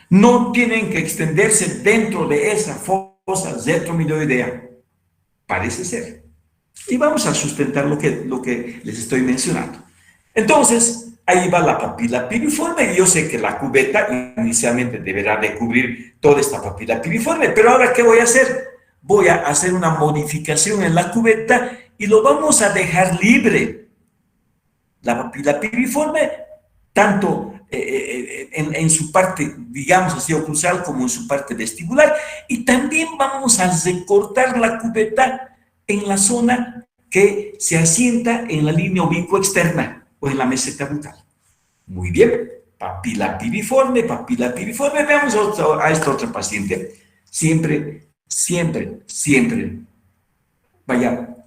A: no tienen que extenderse dentro de esa fosa retromiloidea. Parece ser. Y vamos a sustentar lo que les estoy mencionando. Entonces, ahí va la papila piriforme y yo sé que la cubeta inicialmente deberá de cubrir toda esta papila piriforme, pero ahora, ¿qué voy a hacer? Voy a hacer una modificación en la cubeta y lo vamos a dejar libre. La papila piriforme, tanto en su parte, digamos así, oclusal como en su parte vestibular, y también vamos a recortar la cubeta en la zona que se asienta en la línea oblicua externa o en la meseta bucal. Muy bien, papila piriforme. Veamos a esta otra paciente. Siempre, vaya,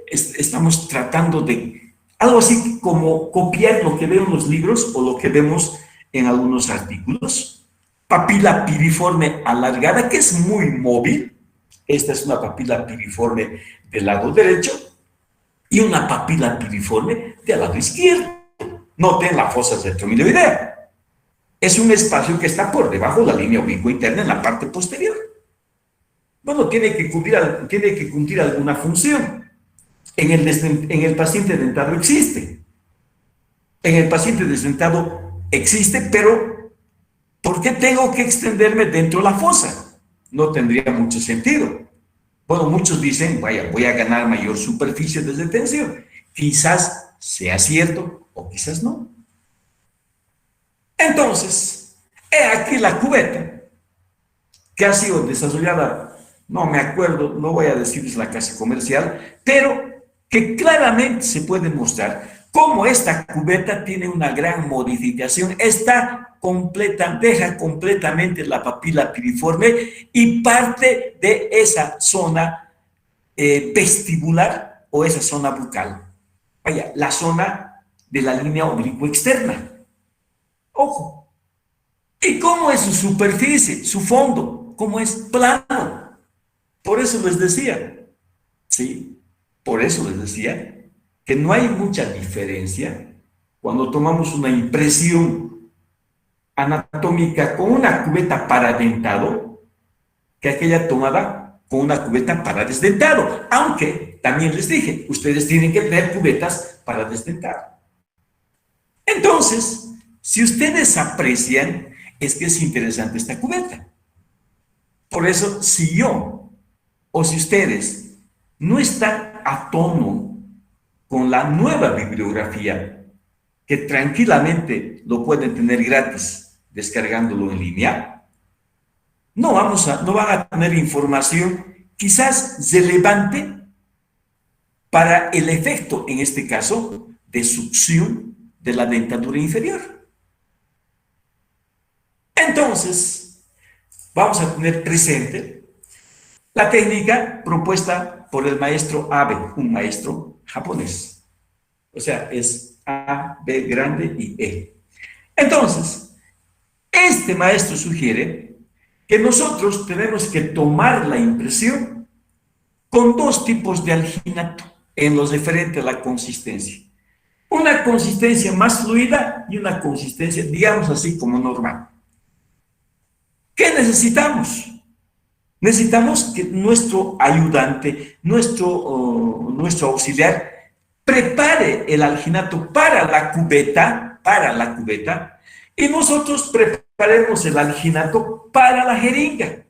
A: estamos tratando de algo así como copiar lo que veo en los libros o lo que vemos en algunos artículos. Papila piriforme alargada, que es muy móvil. Esta es una papila piriforme del lado derecho y una papila piriforme del lado izquierdo. Noten la fosa retromiloidea. Es un espacio que está por debajo de la línea oblicua interna en la parte posterior. Bueno, tiene que cumplir alguna función. En el paciente dentado existe. En el paciente desdentado existe, pero ¿por qué tengo que extenderme dentro de la fosa? No tendría mucho sentido. Bueno, muchos dicen, vaya, voy a ganar mayor superficie de detención. Quizás sea cierto o quizás no. Entonces, he aquí la cubeta que ha sido desarrollada, no me acuerdo, no voy a decirles la casa comercial, pero que claramente se puede mostrar cómo esta cubeta tiene una gran modificación, deja completamente la papila piriforme y parte de esa zona vestibular o esa zona bucal. Vaya, la zona de la línea oblicua externa. Ojo. ¿Y cómo es su superficie, su fondo? ¿Cómo es? Plano. Por eso les decía, ¿sí? Por eso les decía que no hay mucha diferencia cuando tomamos una impresión anatómica con una cubeta paradentado que aquella tomada con una cubeta para desdentado, aunque también les dije, ustedes tienen que tener cubetas para desdentado. Entonces, si ustedes aprecian, es que es interesante esta cubeta. Por eso, si yo o si ustedes no están a tono con la nueva bibliografía, que tranquilamente lo pueden tener gratis descargándolo en línea, no van a tener información quizás relevante para el efecto, en este caso, de succión de la dentadura inferior. Entonces, vamos a tener presente la técnica propuesta por el maestro Abe, un maestro japonés. O sea, es A, B grande y E. Entonces, este maestro sugiere que nosotros tenemos que tomar la impresión con dos tipos de alginato en lo referente a la consistencia. Una consistencia más fluida y una consistencia, digamos así, como normal. ¿Qué necesitamos? Necesitamos que nuestro ayudante, nuestro auxiliar, prepare el alginato para la cubeta, y nosotros preparemos el alginato para la jeringa.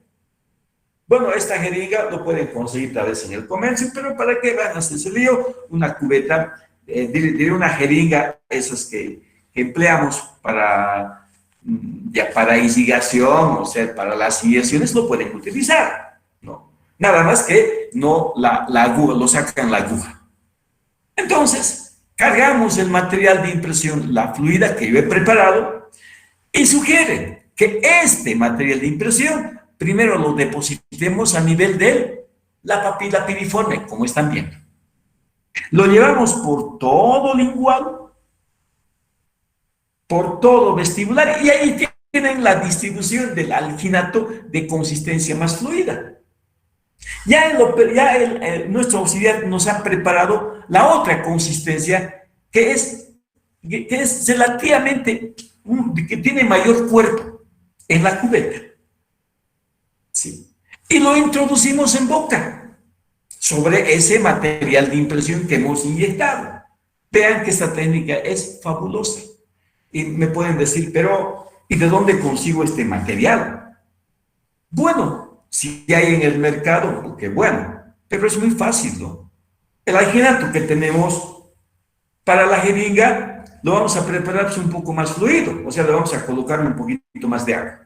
A: Bueno, esta jeringa lo pueden conseguir tal vez en el comercio, pero ¿para qué van a hacerse lío? Una cubeta, diré una jeringa, esas que empleamos para irrigación, o sea, para las inyecciones lo pueden utilizar, ¿no? Nada más que no la aguja, lo sacan la aguja. Entonces, cargamos el material de impresión, la fluida que yo he preparado, y sugiere que este material de impresión primero lo depositemos a nivel de la papila piriforme, como están viendo. Lo llevamos por todo lingual, por todo vestibular, y ahí tienen la distribución del alginato de consistencia más fluida. Nuestro auxiliar nos ha preparado la otra consistencia que es relativamente, que tiene mayor cuerpo en la cubeta. Sí. Y lo introducimos en boca sobre ese material de impresión que hemos inyectado. Vean que esta técnica es fabulosa. Y me pueden decir, pero ¿y de dónde consigo este material? Bueno, si hay en el mercado, qué bueno, pero es muy fácil, ¿no? El alginato que tenemos para la jeringa lo vamos a preparar un poco más fluido, o sea, le vamos a colocar un poquito más de agua.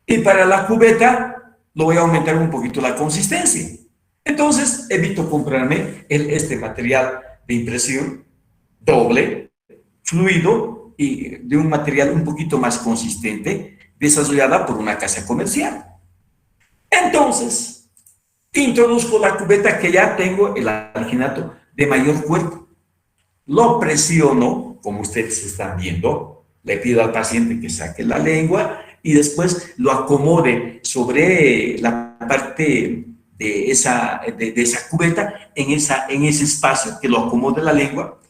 A: Y para la cubeta lo voy a aumentar un poquito la consistencia. Entonces, evito comprarme este material de impresión doble, fluido y de un material un poquito más consistente, desarrollada por una casa comercial. Entonces, introduzco la cubeta que ya tengo el alginato de mayor cuerpo. Lo presiono, como ustedes están viendo, le pido al paciente que saque la lengua y después lo acomode sobre la parte de esa cubeta, en ese espacio, que lo acomode la lengua.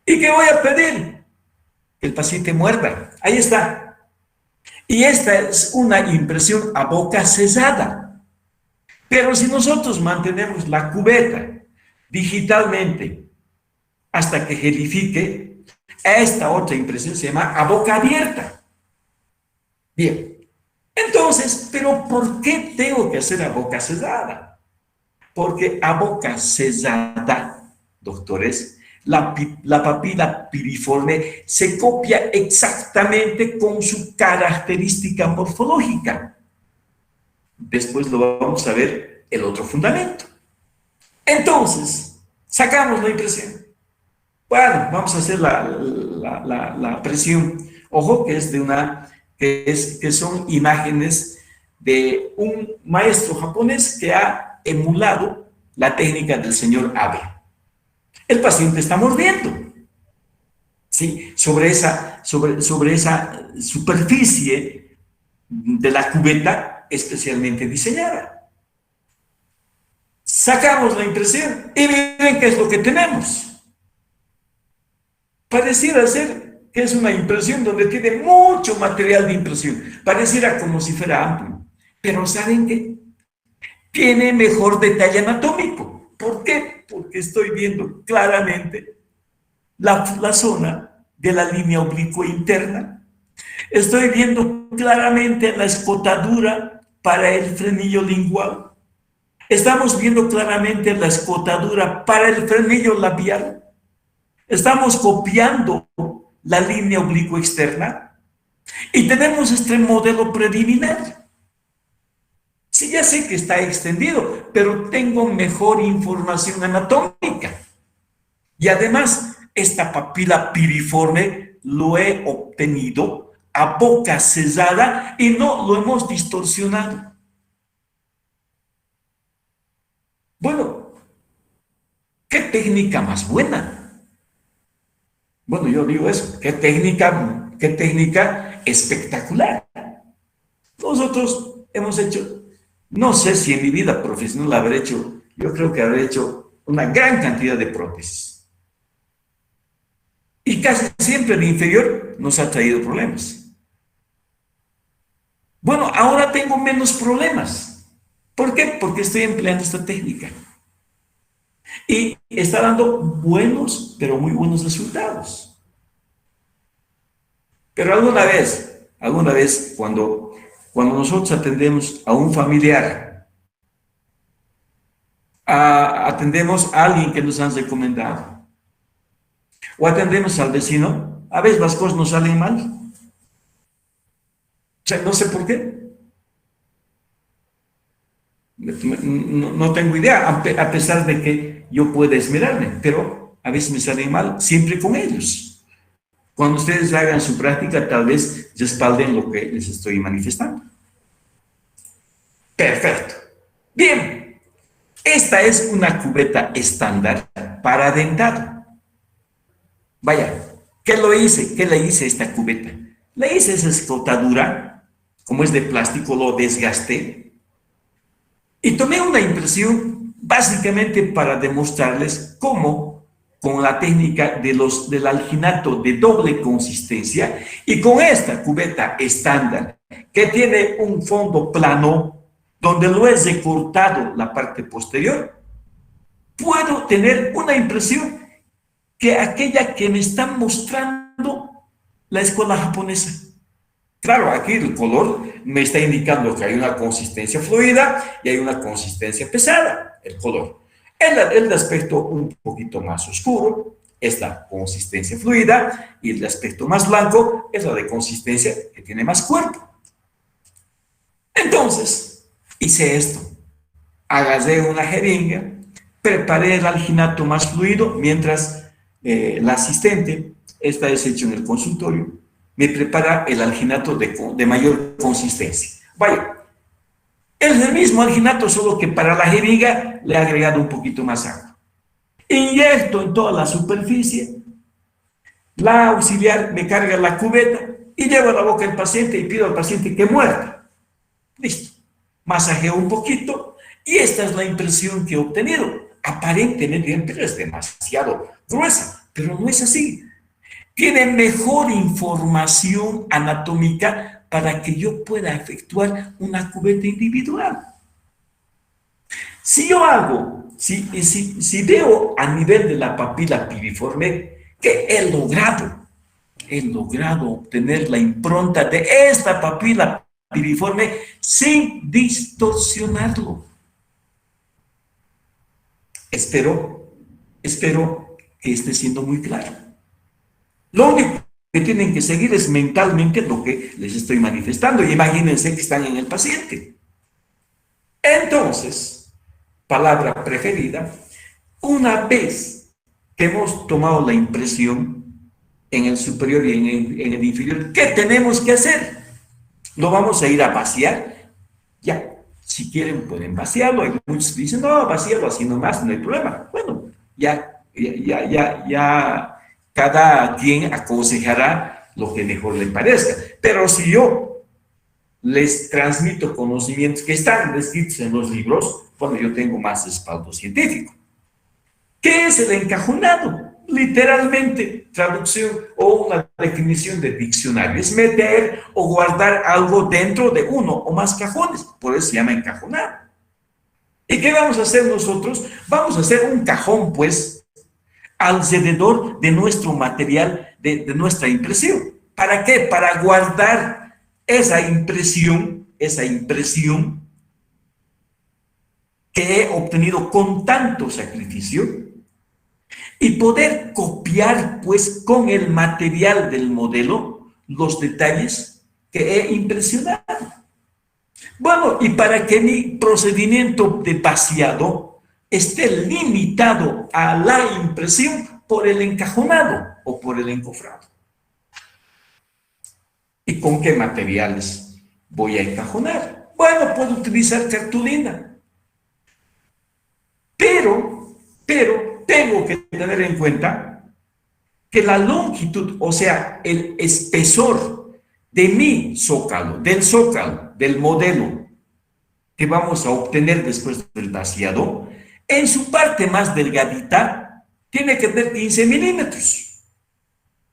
A: ¿Y qué voy a pedir? Que el paciente muerda. Ahí está. Y esta es una impresión a boca cerrada. Pero si nosotros mantenemos la cubeta digitalmente hasta que gelifique, esta otra impresión se llama a boca abierta. Bien. Entonces, ¿pero por qué tengo que hacer a boca cerrada? Porque a boca cerrada, doctores, la papila piriforme se copia exactamente con su característica morfológica. Después lo vamos a ver el otro fundamento. Entonces, sacamos la impresión. Bueno, vamos a hacer la presión. Ojo, que es que son imágenes de un maestro japonés que ha emulado la técnica del señor Abe. El paciente está mordiendo, ¿sí? sobre esa superficie de la cubeta especialmente diseñada. Sacamos la impresión y miren qué es lo que tenemos. Pareciera ser que es una impresión donde tiene mucho material de impresión. Pareciera como si fuera amplio. Pero ¿saben qué? tiene mejor detalle anatómico. ¿Por qué? Porque estoy viendo claramente la zona de la línea oblicua interna. Estoy viendo claramente la escotadura para el frenillo lingual. Estamos viendo claramente la escotadura para el frenillo labial. Estamos copiando la línea oblicua externa y tenemos este modelo preliminar. Sí, ya sé que está extendido, pero tengo mejor información anatómica. Y además, esta papila piriforme lo he obtenido a boca cerrada y no lo hemos distorsionado. Bueno, ¿qué técnica más buena? Bueno, yo digo eso, qué técnica espectacular. Nosotros hemos hecho, no sé si en mi vida profesional habré hecho, yo creo que habré hecho una gran cantidad de prótesis. Y casi siempre el inferior nos ha traído problemas. Bueno, ahora tengo menos problemas. ¿Por qué? Porque estoy empleando esta técnica. Y está dando buenos, pero muy buenos resultados. Pero alguna vez cuando nosotros atendemos a un familiar, atendemos a alguien que nos han recomendado, o atendemos al vecino, a veces las cosas nos salen mal. O sea, no sé por qué. No tengo idea, a pesar de que yo pueda esmerarme, pero a veces me salen mal, siempre con ellos. Cuando ustedes hagan su práctica, tal vez respalden lo que les estoy manifestando. Perfecto. Bien, esta es una cubeta estándar para dentado. Vaya, ¿qué le hice a esta cubeta? Le hice esa escotadura, como es de plástico, lo desgasté y tomé una impresión básicamente para demostrarles cómo, con la técnica del alginato de doble consistencia y con esta cubeta estándar que tiene un fondo plano donde lo he recortado la parte posterior, puedo tener una impresión que aquella que me está mostrando la escuela japonesa. Claro, aquí el color me está indicando que hay una consistencia fluida y hay una consistencia pesada, el color. El aspecto un poquito más oscuro es la consistencia fluida y el aspecto más blanco es la de consistencia que tiene más cuerpo. Entonces, hice esto. Agarré una jeringa, preparé el alginato más fluido mientras la asistente, esta es hecho en el consultorio, me prepara el alginato de mayor consistencia. Vaya, es el mismo alginato, solo que para la jeringa le he agregado un poquito más agua. Inyecto en toda la superficie, la auxiliar me carga la cubeta y llevo a la boca del paciente y pido al paciente que muerda. Listo. Masajeo un poquito y esta es la impresión que he obtenido. Aparentemente es demasiado gruesa, pero no es así. Tiene mejor información anatómica para que yo pueda efectuar una cubeta individual. Si veo a nivel de la papila piriforme que he logrado obtener la impronta de esta papila piriforme sin distorsionarlo. Espero que esté siendo muy claro. Lo único que tienen que seguir es mentalmente lo que les estoy manifestando. Y imagínense que están en el paciente. Entonces, palabra preferida, una vez que hemos tomado la impresión en el superior y en el inferior, ¿qué tenemos que hacer? Lo vamos a ir a vaciar. Ya, si quieren pueden vaciarlo. Hay muchos que dicen, no, vacíalo así nomás, no hay problema. Bueno, ya cada quien aconsejará lo que mejor le parezca. Pero si yo les transmito conocimientos que están descritos en los libros, bueno, yo tengo más respaldo científico. ¿Qué es el encajonado? Literalmente, traducción o una definición de diccionario, es meter o guardar algo dentro de uno o más cajones, por eso se llama encajonado. ¿Y qué vamos a hacer nosotros? Vamos a hacer un cajón, pues, alrededor de nuestro material, de nuestra impresión. ¿Para qué? Para guardar esa impresión que he obtenido con tanto sacrificio y poder copiar, pues, con el material del modelo los detalles que he impresionado. Bueno, y para que mi procedimiento de vaciado esté limitado a la impresión por el encajonado o por el encofrado. ¿Y con qué materiales voy a encajonar? Bueno, puedo utilizar cartulina, pero tengo que tener en cuenta que la longitud, o sea, el espesor de mi zócalo, del modelo que vamos a obtener después del vaciado, en su parte más delgadita, tiene que tener 15 milímetros.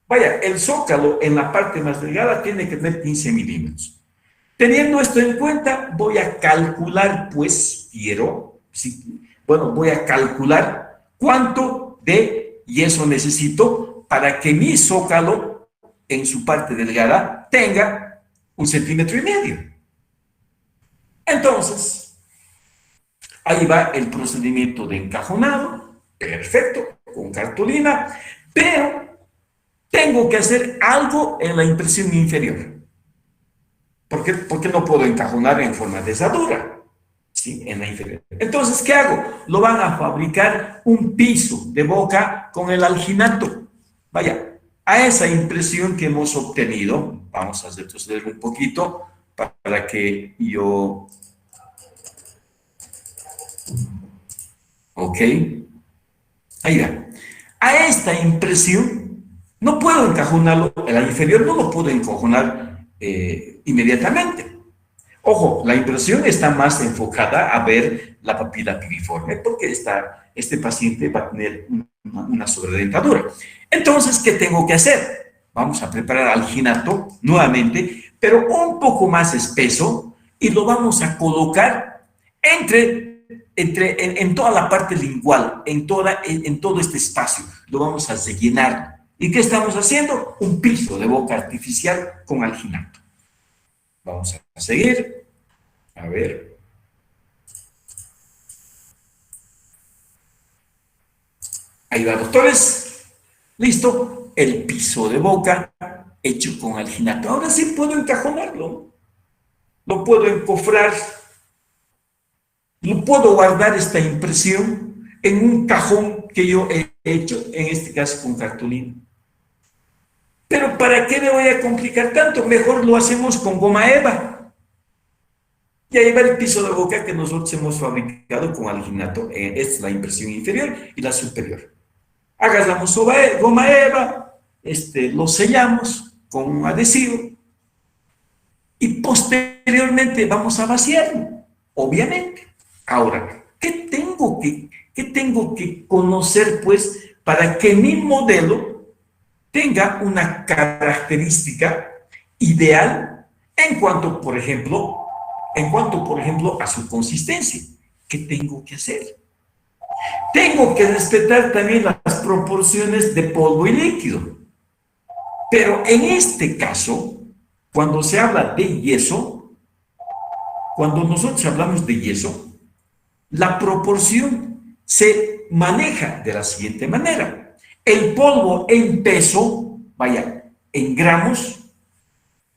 A: Vaya, el zócalo en la parte más delgada tiene que tener 15 milímetros. Teniendo esto en cuenta, voy a calcular, pues, voy a calcular cuánto de yeso necesito para que mi zócalo en su parte delgada tenga 1,5 centímetros. Entonces, ahí va el procedimiento de encajonado, perfecto, con cartulina, pero tengo que hacer algo en la impresión inferior. ¿Por qué no puedo encajonar en forma de herradura? Sí, en la inferior. Entonces, ¿qué hago? Lo van a fabricar un piso de boca con el alginato. Vaya, a esa impresión que hemos obtenido, vamos a retroceder un poquito para que yo... Ok, ahí va. A esta impresión no puedo encajonarlo, en la inferior no lo puedo encajonar inmediatamente. Ojo, la impresión está más enfocada a ver la papila piriforme porque este paciente va a tener una sobredentadura. Entonces, ¿qué tengo que hacer? Vamos a preparar alginato nuevamente, pero un poco más espeso y lo vamos a colocar en toda la parte lingual, en todo este espacio. Lo vamos a rellenar. ¿Y qué estamos haciendo? Un piso de boca artificial con alginato. Vamos a seguir. A ver. Ahí va, doctores. Listo. El piso de boca hecho con alginato. Ahora sí puedo encajonarlo. Lo puedo encofrar. No puedo guardar esta impresión en un cajón que yo he hecho, en este caso con cartulina. Pero ¿para qué me voy a complicar tanto? Mejor lo hacemos con goma eva. Y ahí va el piso de boca que nosotros hemos fabricado con alginato. Esta es la impresión inferior y la superior. Agarramos goma eva, lo sellamos con un adhesivo y posteriormente vamos a vaciarlo, obviamente. Ahora, ¿qué tengo que conocer, pues, para que mi modelo tenga una característica ideal en cuanto, por ejemplo, a su consistencia? ¿Qué tengo que hacer? Tengo que respetar también las proporciones de polvo y líquido. Pero en este caso, cuando se habla de yeso, cuando nosotros hablamos de yeso, la proporción se maneja de la siguiente manera. El polvo en peso, vaya, en gramos,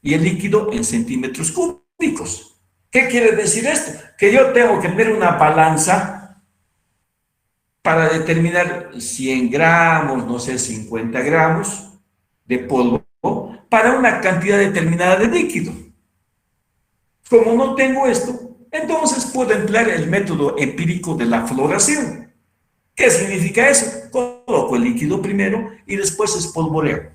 A: y el líquido en centímetros cúbicos. ¿Qué quiere decir esto? Que yo tengo que tener una balanza para determinar 100 gramos, no sé, 50 gramos de polvo para una cantidad determinada de líquido. Como no tengo esto, entonces puedo emplear el método empírico de la floración. ¿Qué significa eso? Coloco el líquido primero y después espolvoreo,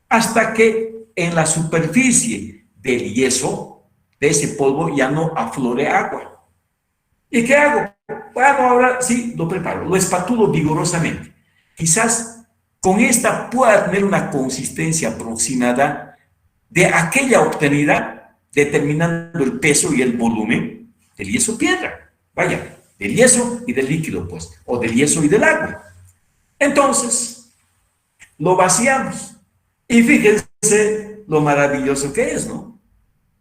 A: hasta que en la superficie del yeso, de ese polvo, ya no aflore agua. ¿Y qué hago? Bueno, ahora sí, lo preparo, lo espatulo vigorosamente. Quizás con esta pueda tener una consistencia aproximada de aquella obtenida, determinando el peso y el volumen del yeso piedra. Vaya, del yeso y del líquido, pues, o del yeso y del agua. Entonces, lo vaciamos. Y fíjense lo maravilloso que es, ¿no?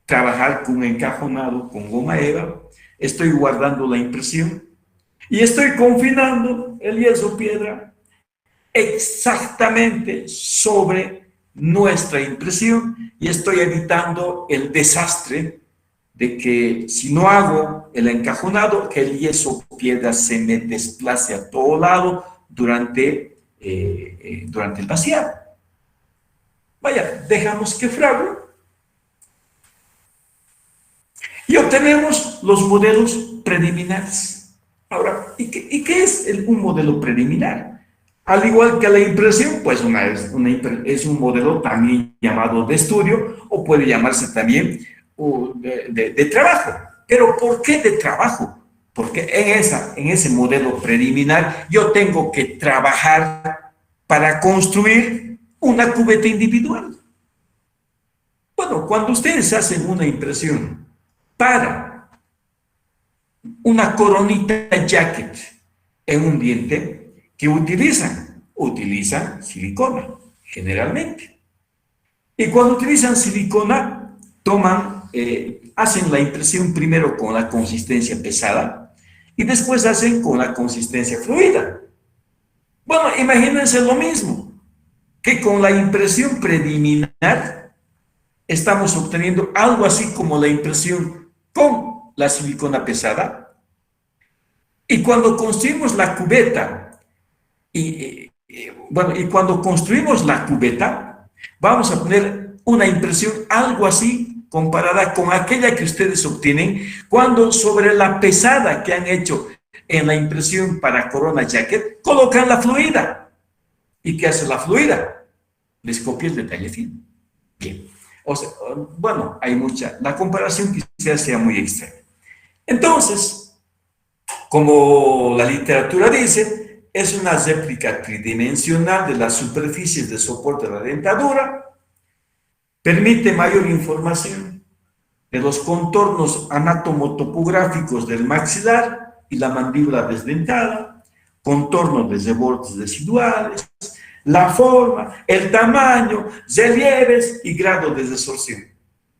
A: Trabajar con encajonado, con goma eva. Estoy guardando la impresión y estoy confinando el yeso piedra exactamente sobre nuestra impresión y estoy evitando el desastre de que si no hago el encajonado, que el yeso piedra se me desplace a todo lado durante el vaciado. Vaya, dejamos que frague y obtenemos los modelos preliminares. Ahora, ¿y qué es un modelo preliminar? Al igual que la impresión, pues es un modelo también llamado de estudio o puede llamarse también de trabajo. Pero ¿por qué de trabajo? Porque en ese modelo preliminar yo tengo que trabajar para construir una cubeta individual. Bueno, cuando ustedes hacen una impresión para una coronita jacket en un diente, ¿qué utilizan? Utilizan silicona, generalmente. Y cuando utilizan silicona, hacen la impresión primero con la consistencia pesada y después hacen con la consistencia fluida. Bueno, imagínense lo mismo, que con la impresión preliminar estamos obteniendo algo así como la impresión con la silicona pesada. Y cuando construimos la cubeta, y cuando construimos la cubeta, vamos a poner una impresión algo así comparada con aquella que ustedes obtienen cuando sobre la pesada que han hecho en la impresión para Corona Jacket, colocan la fluida. ¿Y qué hace la fluida? Les copia el detalle fino. Bien. O sea, bueno, la comparación quizás sea muy extraña. Entonces, como la literatura dice, es una réplica tridimensional de las superficies de soporte de la dentadura, permite mayor información de los contornos anatomotopográficos del maxilar y la mandíbula desdentada, contornos de rebordes residuales, la forma, el tamaño, relieves y grado de resorción.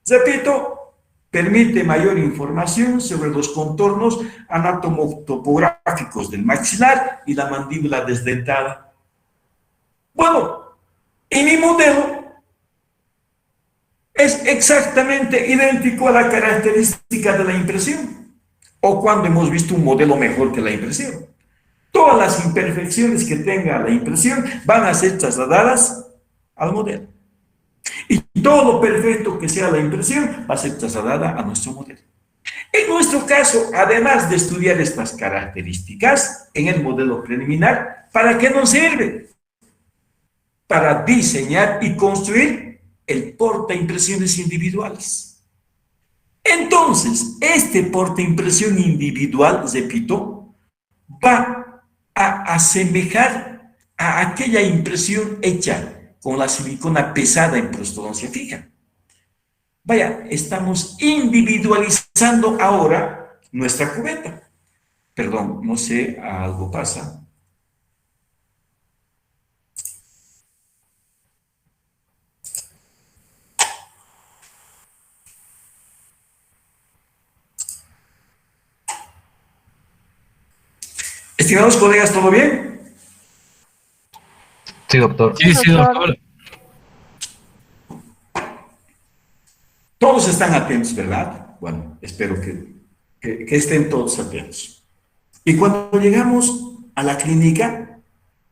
A: Repito, permite mayor información sobre los contornos anatomotopográficos del maxilar y la mandíbula desdentada. Bueno, y mi modelo es exactamente idéntico a la característica de la impresión, o cuando hemos visto un modelo mejor que la impresión. Todas las imperfecciones que tenga la impresión van a ser trasladadas al modelo. Y todo lo perfecto que sea la impresión va a ser trasladada a nuestro modelo. En nuestro caso, además de estudiar estas características en el modelo preliminar, ¿para qué nos sirve? Para diseñar y construir el portaimpresiones individuales. Entonces, este portaimpresión individual, repito, va a asemejar a aquella impresión hecha con la silicona pesada en prostodoncia fija. Vaya, estamos individualizando ahora nuestra cubeta. Perdón, no sé, algo pasa. Estimados colegas, ¿todo bien?
C: Sí, doctor.
B: Sí, doctor.
A: Todos están atentos, ¿verdad? Bueno, espero que estén todos atentos. Y cuando llegamos a la clínica,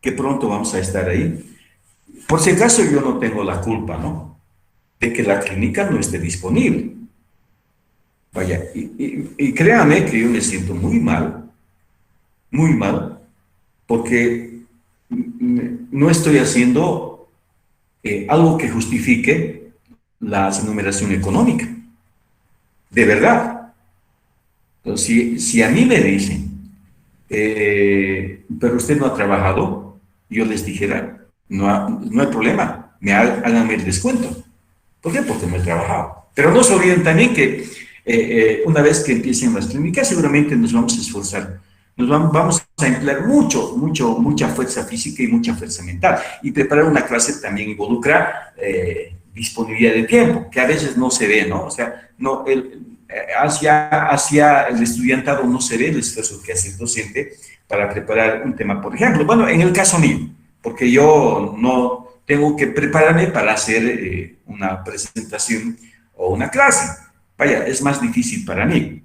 A: que pronto vamos a estar ahí, por si acaso yo no tengo la culpa, ¿no? De que la clínica no esté disponible. Vaya, y créame que yo me siento muy mal, porque no estoy haciendo algo que justifique la enumeración económica. De verdad. Entonces, si a mí me dicen, pero usted no ha trabajado, yo les dijera, no hay problema, háganme el descuento. ¿Por qué? Porque no he trabajado. Pero no se olviden también que una vez que empiecen las clínicas, seguramente nos vamos a esforzar Vamos a emplear mucha fuerza física y mucha fuerza mental. Y preparar una clase también involucra disponibilidad de tiempo, que a veces no se ve, ¿no? O sea, no, hacia el estudiantado no se ve el esfuerzo que hace el docente para preparar un tema, por ejemplo. Bueno, en el caso mío, porque yo no tengo que prepararme para hacer una presentación o una clase. Vaya, es más difícil para mí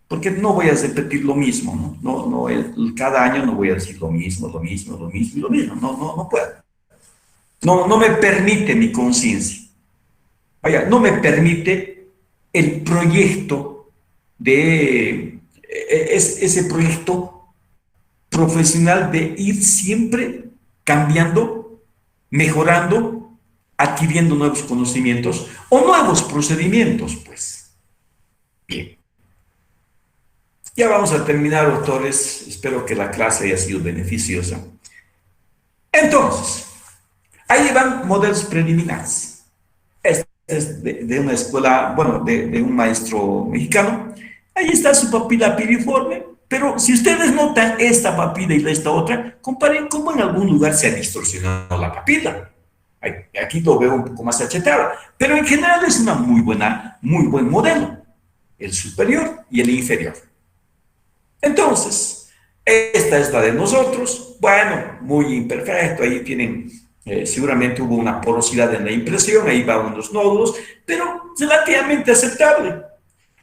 A: porque no voy a repetir lo mismo, ¿no? Cada año no voy a decir lo mismo, no puedo. No me permite mi conciencia. Vaya, no me permite el proyecto ese proyecto profesional de ir siempre cambiando, mejorando, adquiriendo nuevos conocimientos o nuevos procedimientos, pues. Bien. Ya vamos a terminar, doctores. Espero que la clase haya sido beneficiosa. Entonces, ahí van modelos preliminares. Este es de una escuela, bueno, de un maestro mexicano. Ahí está su papila piriforme, pero si ustedes notan esta papila y esta otra, comparen cómo en algún lugar se ha distorsionado la papila. Aquí lo veo un poco más achetado, pero en general es una muy buen modelo, el superior y el inferior. Entonces, esta es la de nosotros. Bueno, muy imperfecto. Ahí tienen, seguramente hubo una porosidad en la impresión, ahí van unos nódulos, pero relativamente aceptable.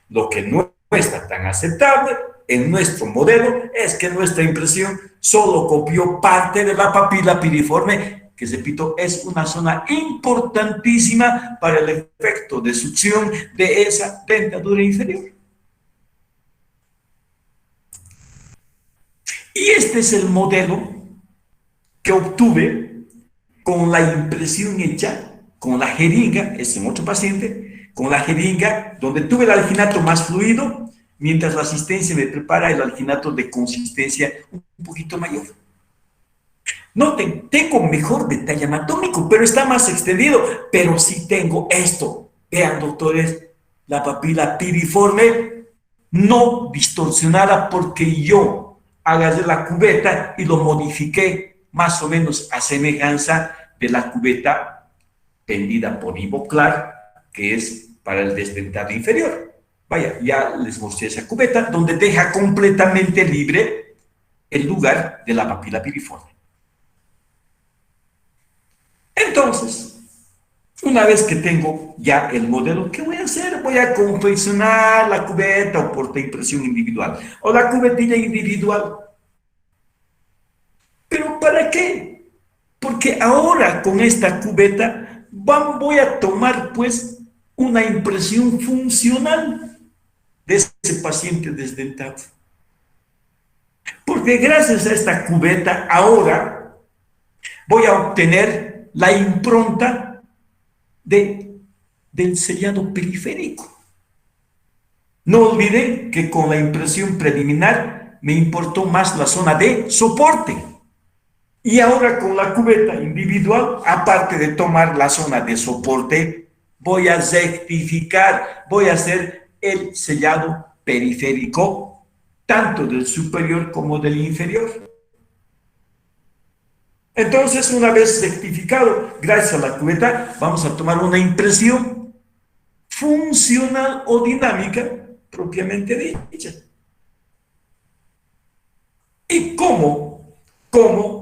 A: Lo que no está tan aceptable en nuestro modelo es que nuestra impresión solo copió parte de la papila piriforme, que repito, es una zona importantísima para el efecto de succión de esa dentadura inferior. Y este es el modelo que obtuve con la impresión hecha con la jeringa, es en otro paciente, con la jeringa donde tuve el alginato más fluido, mientras la asistencia me prepara el alginato de consistencia un poquito mayor. Noten, tengo mejor detalle anatómico, pero está más extendido, pero sí tengo esto. Vean, doctores, la papila piriforme no distorsionada porque yo agarré la cubeta y lo modifiqué más o menos a semejanza de la cubeta tendida por Ivoclar, que es para el desdentado inferior. Vaya, ya les mostré esa cubeta donde deja completamente libre el lugar de la papila piriforme. Entonces, una vez que tengo ya el modelo, ¿qué voy a hacer? Voy a confeccionar la cubeta o portaimpresión individual o la cubetilla individual. ¿Pero para qué? Porque ahora con esta cubeta voy a tomar pues una impresión funcional de ese paciente desdentado. Porque gracias a esta cubeta ahora voy a obtener la impronta del sellado periférico. No olviden que con la impresión preliminar me importó más la zona de soporte. Y ahora con la cubeta individual, aparte de tomar la zona de soporte, voy a rectificar, voy a hacer el sellado periférico, tanto del superior como del inferior. Entonces, una vez rectificado, gracias a la cubeta, vamos a tomar una impresión funcional o dinámica propiamente dicha. ¿Y cómo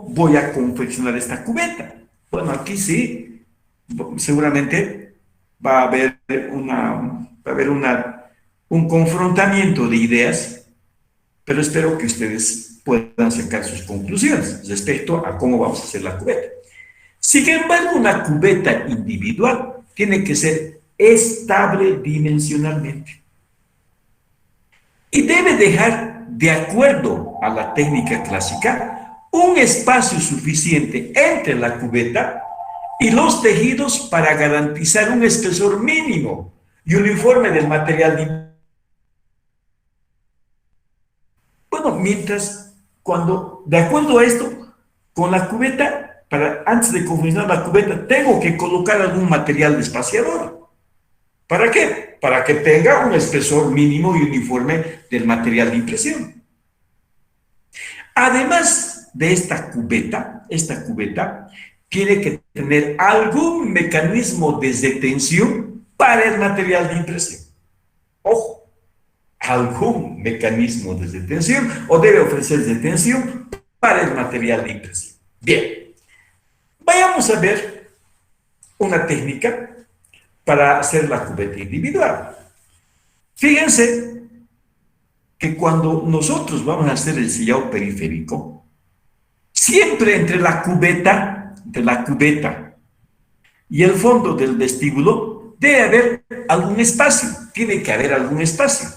A: voy a confeccionar esta cubeta? Bueno, aquí sí, seguramente va a haber un confrontamiento de ideas, pero espero que ustedes puedan sacar sus conclusiones respecto a cómo vamos a hacer la cubeta. Sin embargo, una cubeta individual tiene que ser estable dimensionalmente y debe dejar, de acuerdo a la técnica clásica, un espacio suficiente entre la cubeta y los tejidos para garantizar un espesor mínimo y uniforme del material. Bueno, de acuerdo a esto, con la cubeta, antes de confeccionar la cubeta, tengo que colocar algún material despaciador. ¿Para qué? Para que tenga un espesor mínimo y uniforme del material de impresión. Además de esta cubeta tiene que tener algún mecanismo de detención para el material de impresión. Ojo, algún mecanismo de detención o debe ofrecer detención para el material de impresión. Bien, vayamos a ver una técnica para hacer la cubeta individual. Fíjense que cuando nosotros vamos a hacer el sellado periférico, siempre entre la cubeta y el fondo del vestíbulo debe haber algún espacio, tiene que haber algún espacio.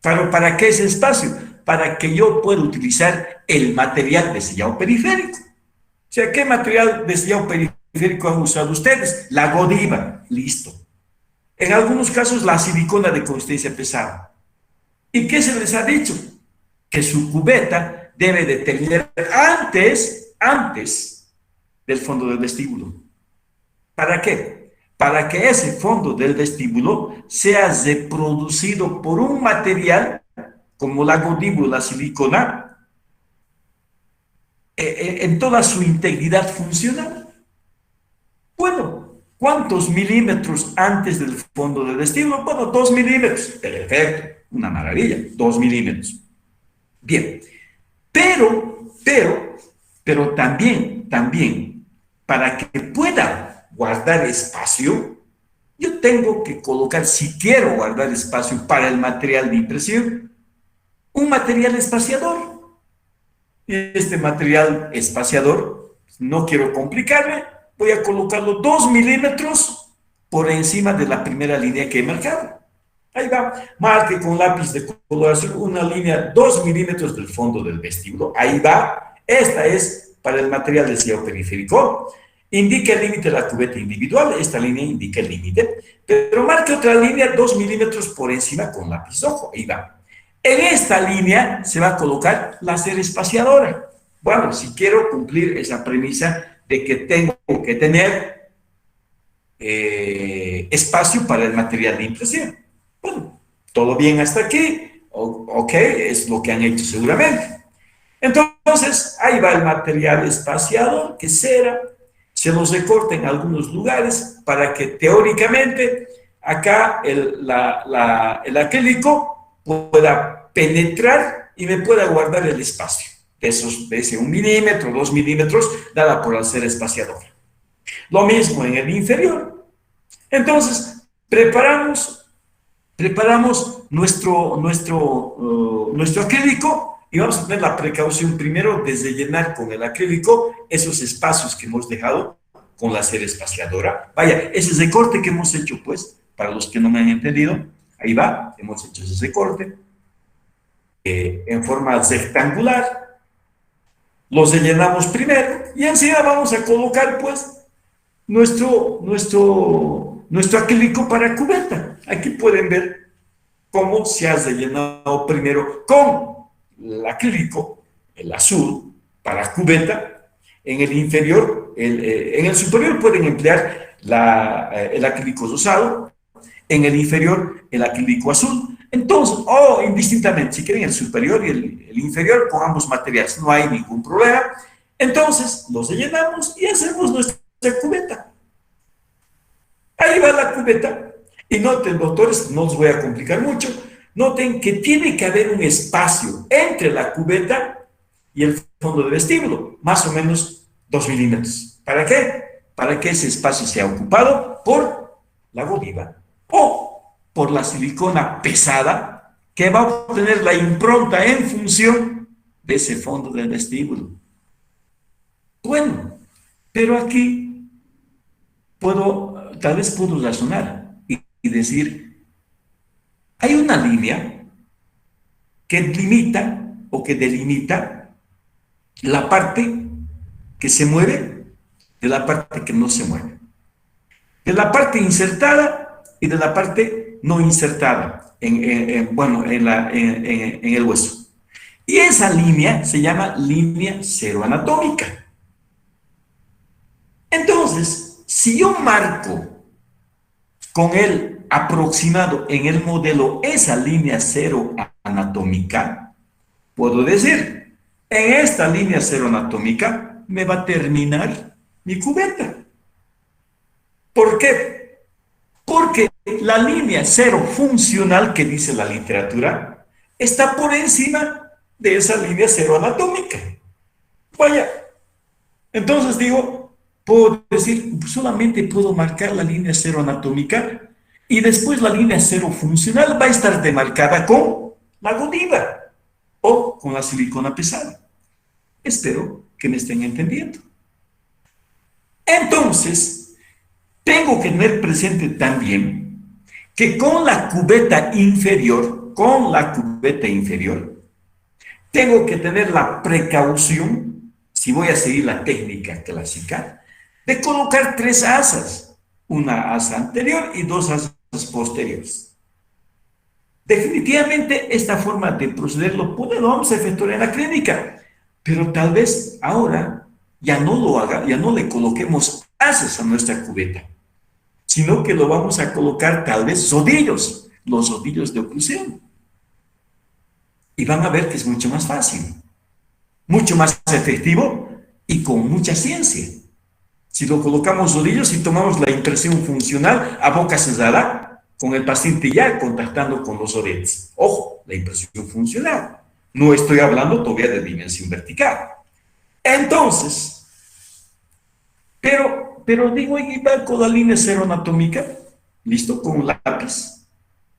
A: ¿Pero para qué ese espacio? Para que yo pueda utilizar el material de sellado periférico. O sea, ¿qué material de sellado periférico han usado ustedes? La Godiva, listo. En algunos casos la silicona de consistencia pesada. ¿Y qué se les ha dicho? Que su cubeta debe de tener antes del fondo del vestíbulo. ¿Para qué? Para que ese fondo del vestíbulo sea reproducido por un material como la Godiva o la silicona en toda su integridad funcional. Bueno, ¿cuántos milímetros antes del fondo del vestíbulo? Bueno, 2 milímetros. Perfecto, una maravilla, 2 milímetros. Bien, pero también, para que pueda guardar espacio, yo tengo que colocar, si quiero guardar espacio para el material de impresión, un material espaciador. Y este material espaciador, no quiero complicarme, voy a colocarlo 2 milímetros por encima de la primera línea que he marcado. Ahí va, marque con lápiz de coloración una línea 2 milímetros del fondo del vestíbulo. Ahí va, esta es para el material de sellado periférico. Indica el límite de la cubeta individual, esta línea indica el límite, pero marque otra línea 2 milímetros por encima con lápiz rojo. Ahí va. En esta línea se va a colocar la cera espaciadora. Bueno, si quiero cumplir esa premisa de que tengo que tener espacio para el material de impresión. Bueno, todo bien hasta aquí. Ok, es lo que han hecho seguramente. Entonces, ahí va el material espaciador, que es cera. Se los recorta en algunos lugares para que teóricamente acá el acrílico pueda penetrar y me pueda guardar el espacio de ese 1 milímetro, 2 milímetros, dada por la cera espaciadora. Lo mismo en el inferior. Entonces, preparamos nuestro acrílico y vamos a tener la precaución primero de rellenar con el acrílico esos espacios que hemos dejado con la cera espaciadora. Vaya, ese recorte que hemos hecho, pues, para los que no me han entendido, ahí va, hemos hecho ese recorte en forma rectangular. Los rellenamos primero y encima vamos a colocar, pues, nuestro acrílico para cubeta. Aquí pueden ver cómo se ha rellenado primero con el acrílico, el azul, para cubeta. En el inferior, en el superior pueden emplear el acrílico rosado, en el inferior el acrílico azul. Entonces, indistintamente, si quieren el superior y el inferior con ambos materiales, no hay ningún problema. Entonces, los rellenamos y hacemos nuestra cubeta. Ahí va la cubeta. Y noten, doctores, no os voy a complicar mucho, noten que tiene que haber un espacio entre la cubeta y el fondo del vestíbulo, más o menos 2 milímetros. ¿Para qué? Para que ese espacio sea ocupado por la Godiva o por la silicona pesada que va a obtener la impronta en función de ese fondo del vestíbulo. Bueno, pero aquí tal vez puedo razonar y decir, hay una línea que limita o que delimita la parte que se mueve de la parte que no se mueve, de la parte insertada y de la parte no insertada en el hueso. Y esa línea se llama línea cero anatómica. Entonces, si yo marco con el aproximado en el modelo esa línea cero anatómica, puedo decir, En esta línea cero anatómica me va a terminar mi cubeta. ¿Por qué? Porque la línea cero funcional que dice la literatura está por encima de esa línea cero anatómica. Vaya, entonces digo, puedo decir, solamente puedo marcar la línea cero anatómica y después la línea cero funcional va a estar demarcada con la gotita o con la silicona pesada. Espero que me estén entendiendo. Entonces, tengo que tener presente también que con la cubeta inferior, tengo que tener la precaución, si voy a seguir la técnica clásica, de colocar 3 asas, una asa anterior y 2 asas posteriores. Definitivamente esta forma de proceder lo vamos a efectuar en la clínica, pero tal vez ahora ya no lo haga, ya no le coloquemos asas a nuestra cubeta, sino que lo vamos a colocar tal vez rodillos, los rodillos de oclusión. Y van a ver que es mucho más fácil, mucho más efectivo y con mucha ciencia. Si lo colocamos rodillos y tomamos la impresión funcional a boca cerrada, con el paciente ya contactando con los oretes. Ojo, la impresión funcional. No estoy hablando todavía de dimensión vertical. Entonces, pero digo, y va con la línea cero anatómica, listo, con un lápiz,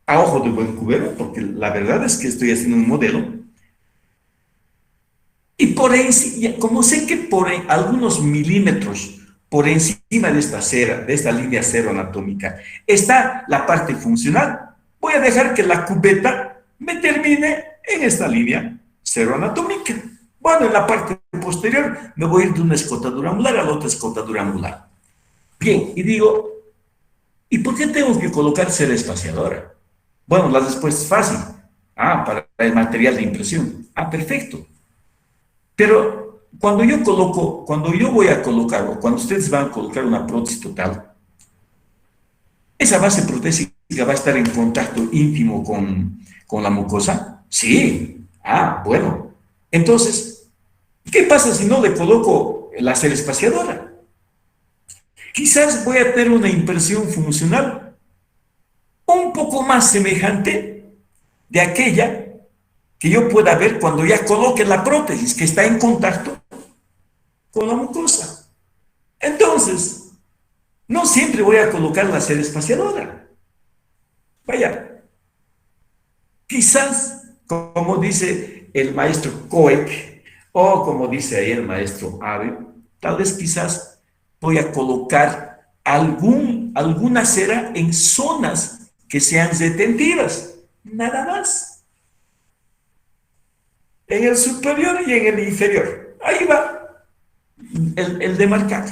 A: a ojo de buen cubero, porque la verdad es que estoy haciendo un modelo. Y por encima, como sé que por algunos milímetros por encima de esta cera, de esta línea cero anatómica, está la parte funcional, voy a dejar que la cubeta me termine en esta línea cero anatómica. Bueno, en la parte posterior me voy a ir de una escotadura angular a la otra escotadura angular. Bien, y digo, ¿y por qué tengo que colocar cera espaciadora? Bueno, la respuesta es fácil. Para el material de impresión. Perfecto. Pero cuando yo voy a colocar, o cuando ustedes van a colocar una prótesis total, ¿esa base protésica va a estar en contacto íntimo con la mucosa? Sí. Bueno. Entonces, ¿qué pasa si no le coloco la cera espaciadora? Quizás voy a tener una impresión funcional un poco más semejante de aquella que yo pueda ver cuando ya coloque la prótesis que está en contacto con la mucosa. Entonces, no siempre voy a colocar la cera espaciadora. Vaya, quizás, como dice el maestro Coek, o como dice ahí el maestro Abe, tal vez quizás voy a colocar alguna cera en zonas que sean retentivas, nada más. En el superior y en el inferior. Ahí va el demarcado.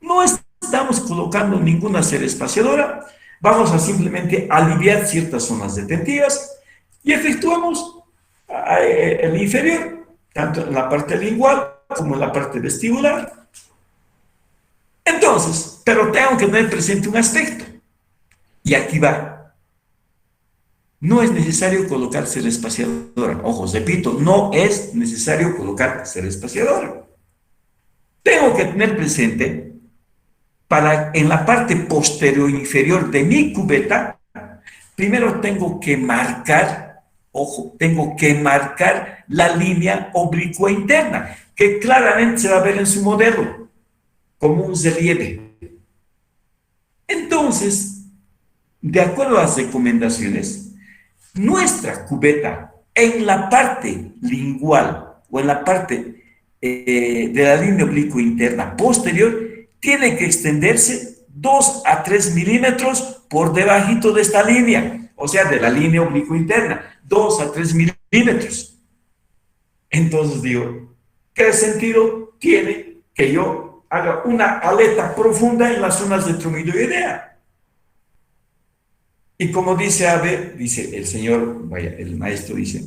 A: No estamos colocando ninguna cera espaciadora, vamos a simplemente aliviar ciertas zonas detentivas y efectuamos el inferior, tanto en la parte lingual como en la parte vestibular. Entonces, pero tengo que tener presente un aspecto, y aquí va. No es necesario colocar cera espaciadora. Ojo, repito, no es necesario colocar cera espaciadora. Tengo que tener presente, en la parte posterior inferior de mi cubeta, primero tengo que marcar, ojo, tengo que marcar la línea oblicua interna, que claramente se va a ver en su modelo, como un relieve. Entonces, de acuerdo a las recomendaciones, nuestra cubeta en la parte lingual o en la parte de la línea oblicua interna posterior tiene que extenderse 2 a 3 milímetros por debajito de esta línea, o sea, de la línea oblicua interna, 2 a 3 milímetros. Entonces digo, ¿qué sentido tiene que yo haga una aleta profunda en las zonas de tromiloidea? Y como dice Abe, dice el señor, vaya, el maestro dice,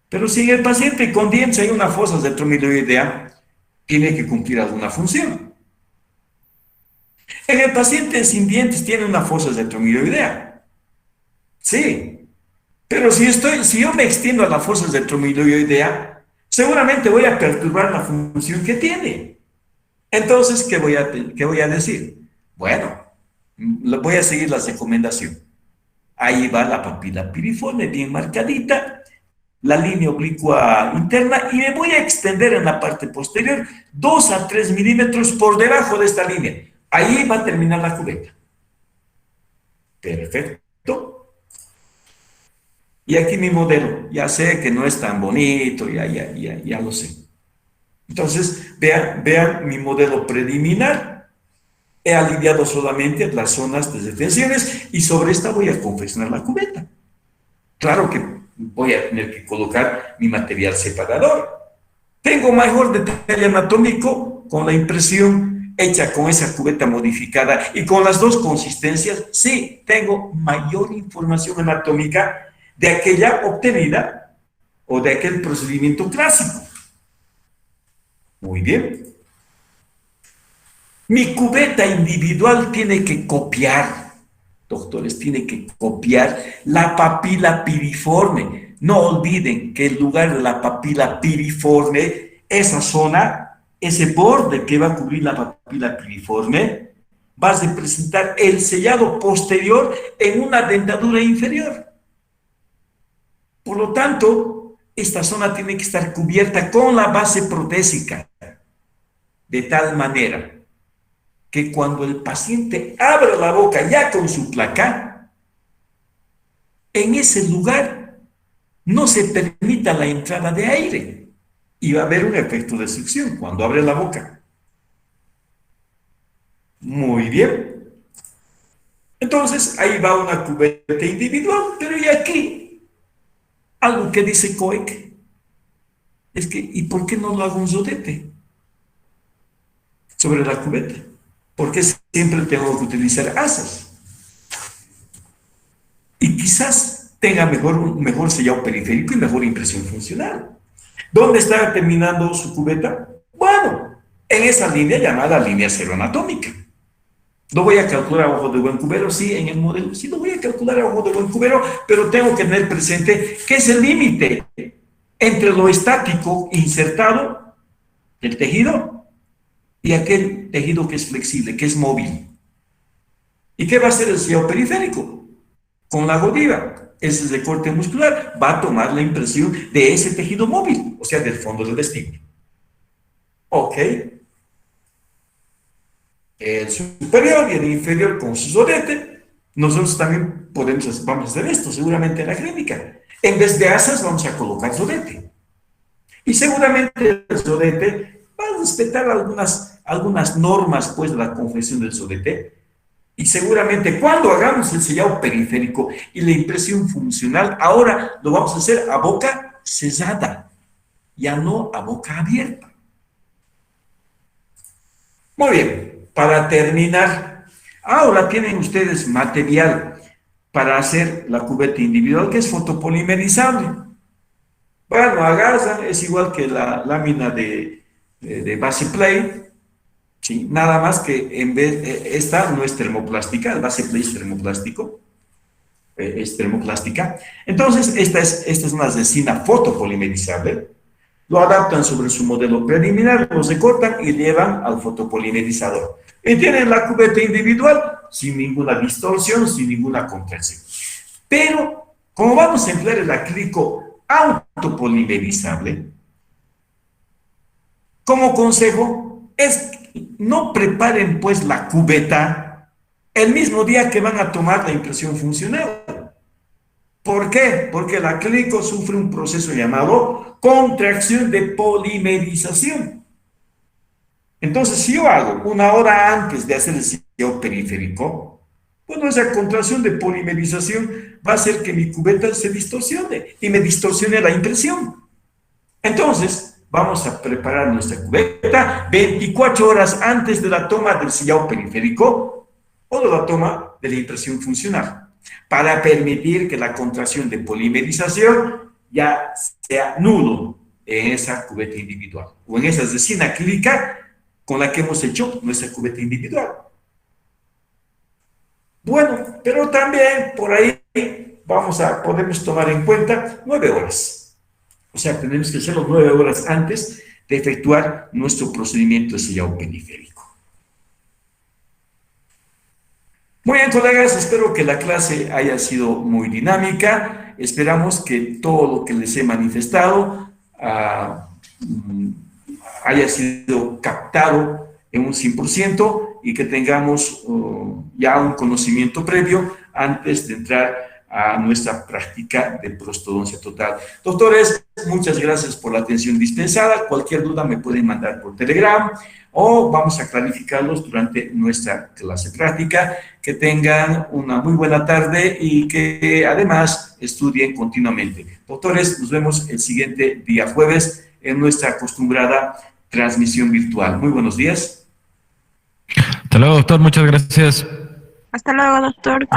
A: pero si en el paciente con dientes hay una fosa retromiloidea, tiene que cumplir alguna función. En el paciente sin dientes tiene una fosa retromiloidea. Sí, pero si yo me extiendo a la fosa retromiloidea, seguramente voy a perturbar la función que tiene. Entonces, qué voy a decir? Bueno, voy a seguir la recomendación. Ahí va la papila piriforme bien marcadita, la línea oblicua interna, y me voy a extender en la parte posterior 2 a 3 milímetros por debajo de esta línea. Ahí va a terminar la cubeta. Perfecto. Y aquí mi modelo. Ya sé que no es tan bonito, ya lo sé. Entonces, vean mi modelo preliminar. He aliviado solamente las zonas de detenciones y sobre esta voy a confeccionar la cubeta. Claro que voy a tener que colocar mi material separador. Tengo mayor detalle anatómico con la impresión hecha con esa cubeta modificada y con las dos consistencias. Sí, tengo mayor información anatómica de aquella obtenida o de aquel procedimiento clásico. Muy bien. Mi cubeta individual tiene que copiar, doctores, tiene que copiar la papila piriforme. No olviden que en lugar de la papila piriforme, esa zona, ese borde que va a cubrir la papila piriforme, va a representar el sellado posterior en una dentadura inferior. Por lo tanto, esta zona tiene que estar cubierta con la base protésica, de tal manera que cuando el paciente abra la boca ya con su placa, en ese lugar no se permita la entrada de aire y va a haber un efecto de succión cuando abre la boca. Muy bien. Entonces, ahí va una cubeta individual, pero y aquí, algo que dice COEC, es que, ¿y por qué no lo hago un rodete sobre la cubeta? ¿Por qué siempre tengo que utilizar asas? Y quizás tenga mejor sellado periférico y mejor impresión funcional. ¿Dónde está terminando su cubeta? Bueno, en esa línea llamada línea cero anatómica. ¿Lo voy a calcular a ojo de buen cubero? Sí, en el modelo. Sí, lo voy a calcular a ojo de buen cubero, pero tengo que tener presente que es el límite entre lo estático insertado del tejido y aquel tejido que es flexible, que es móvil. ¿Y qué va a hacer el sellado periférico? Con la godiva, ese recorte muscular va a tomar la impresión de ese tejido móvil, o sea, del fondo del vestíbulo. Ok. El superior y el inferior con su rodete. Nosotros también vamos a hacer esto, seguramente en la clínica. En vez de asas, vamos a colocar rodete. Y seguramente el rodete va a respetar algunas normas, pues, de la confección del rodete. Y seguramente cuando hagamos el sellado periférico y la impresión funcional, ahora lo vamos a hacer a boca cerrada, ya no a boca abierta. Muy bien, para terminar, ahora tienen ustedes material para hacer la cubeta individual que es fotopolimerizable. Bueno, agarran, es igual que la lámina de base plate. Sí, nada más que en vez, esta no es termoplástica, el base plate es termoplástico, es termoplástica. Entonces, esta es una resina fotopolimerizable. Lo adaptan sobre su modelo preliminar, lo recortan y llevan al fotopolimerizador. Y tienen la cubeta individual sin ninguna distorsión, sin ninguna contracción. Pero, como vamos a emplear el acrílico autopolimerizable, como consejo es no preparen pues la cubeta el mismo día que van a tomar la impresión funcional. ¿Por qué? Porque el acrílico sufre un proceso llamado contracción de polimerización. Entonces, si yo hago una hora antes de hacer el sellado periférico, bueno, esa contracción de polimerización va a hacer que mi cubeta se distorsione y me distorsione la impresión. Entonces, vamos a preparar nuestra cubeta 24 horas antes de la toma del sellado periférico o de la toma de la impresión funcional, para permitir que la contracción de polimerización ya sea nulo en esa cubeta individual o en esa resina acrílica con la que hemos hecho nuestra cubeta individual. Bueno, pero también por ahí podemos tomar en cuenta 9 horas. O sea, tenemos que hacerlo 9 horas antes de efectuar nuestro procedimiento de sellado periférico. Muy bien, colegas, espero que la clase haya sido muy dinámica. Esperamos que todo lo que les he manifestado haya sido captado en un 100% y que tengamos ya un conocimiento previo antes de entrar a nuestra práctica de prostodoncia total. Doctores, muchas gracias por la atención dispensada. Cualquier duda me pueden mandar por Telegram o vamos a clarificarlos durante nuestra clase práctica. Que tengan una muy buena tarde y que además estudien continuamente. Doctores, nos vemos el siguiente día jueves en nuestra acostumbrada transmisión virtual. Muy buenos días.
B: Hasta luego, doctor. Muchas gracias.
C: Hasta luego, doctor.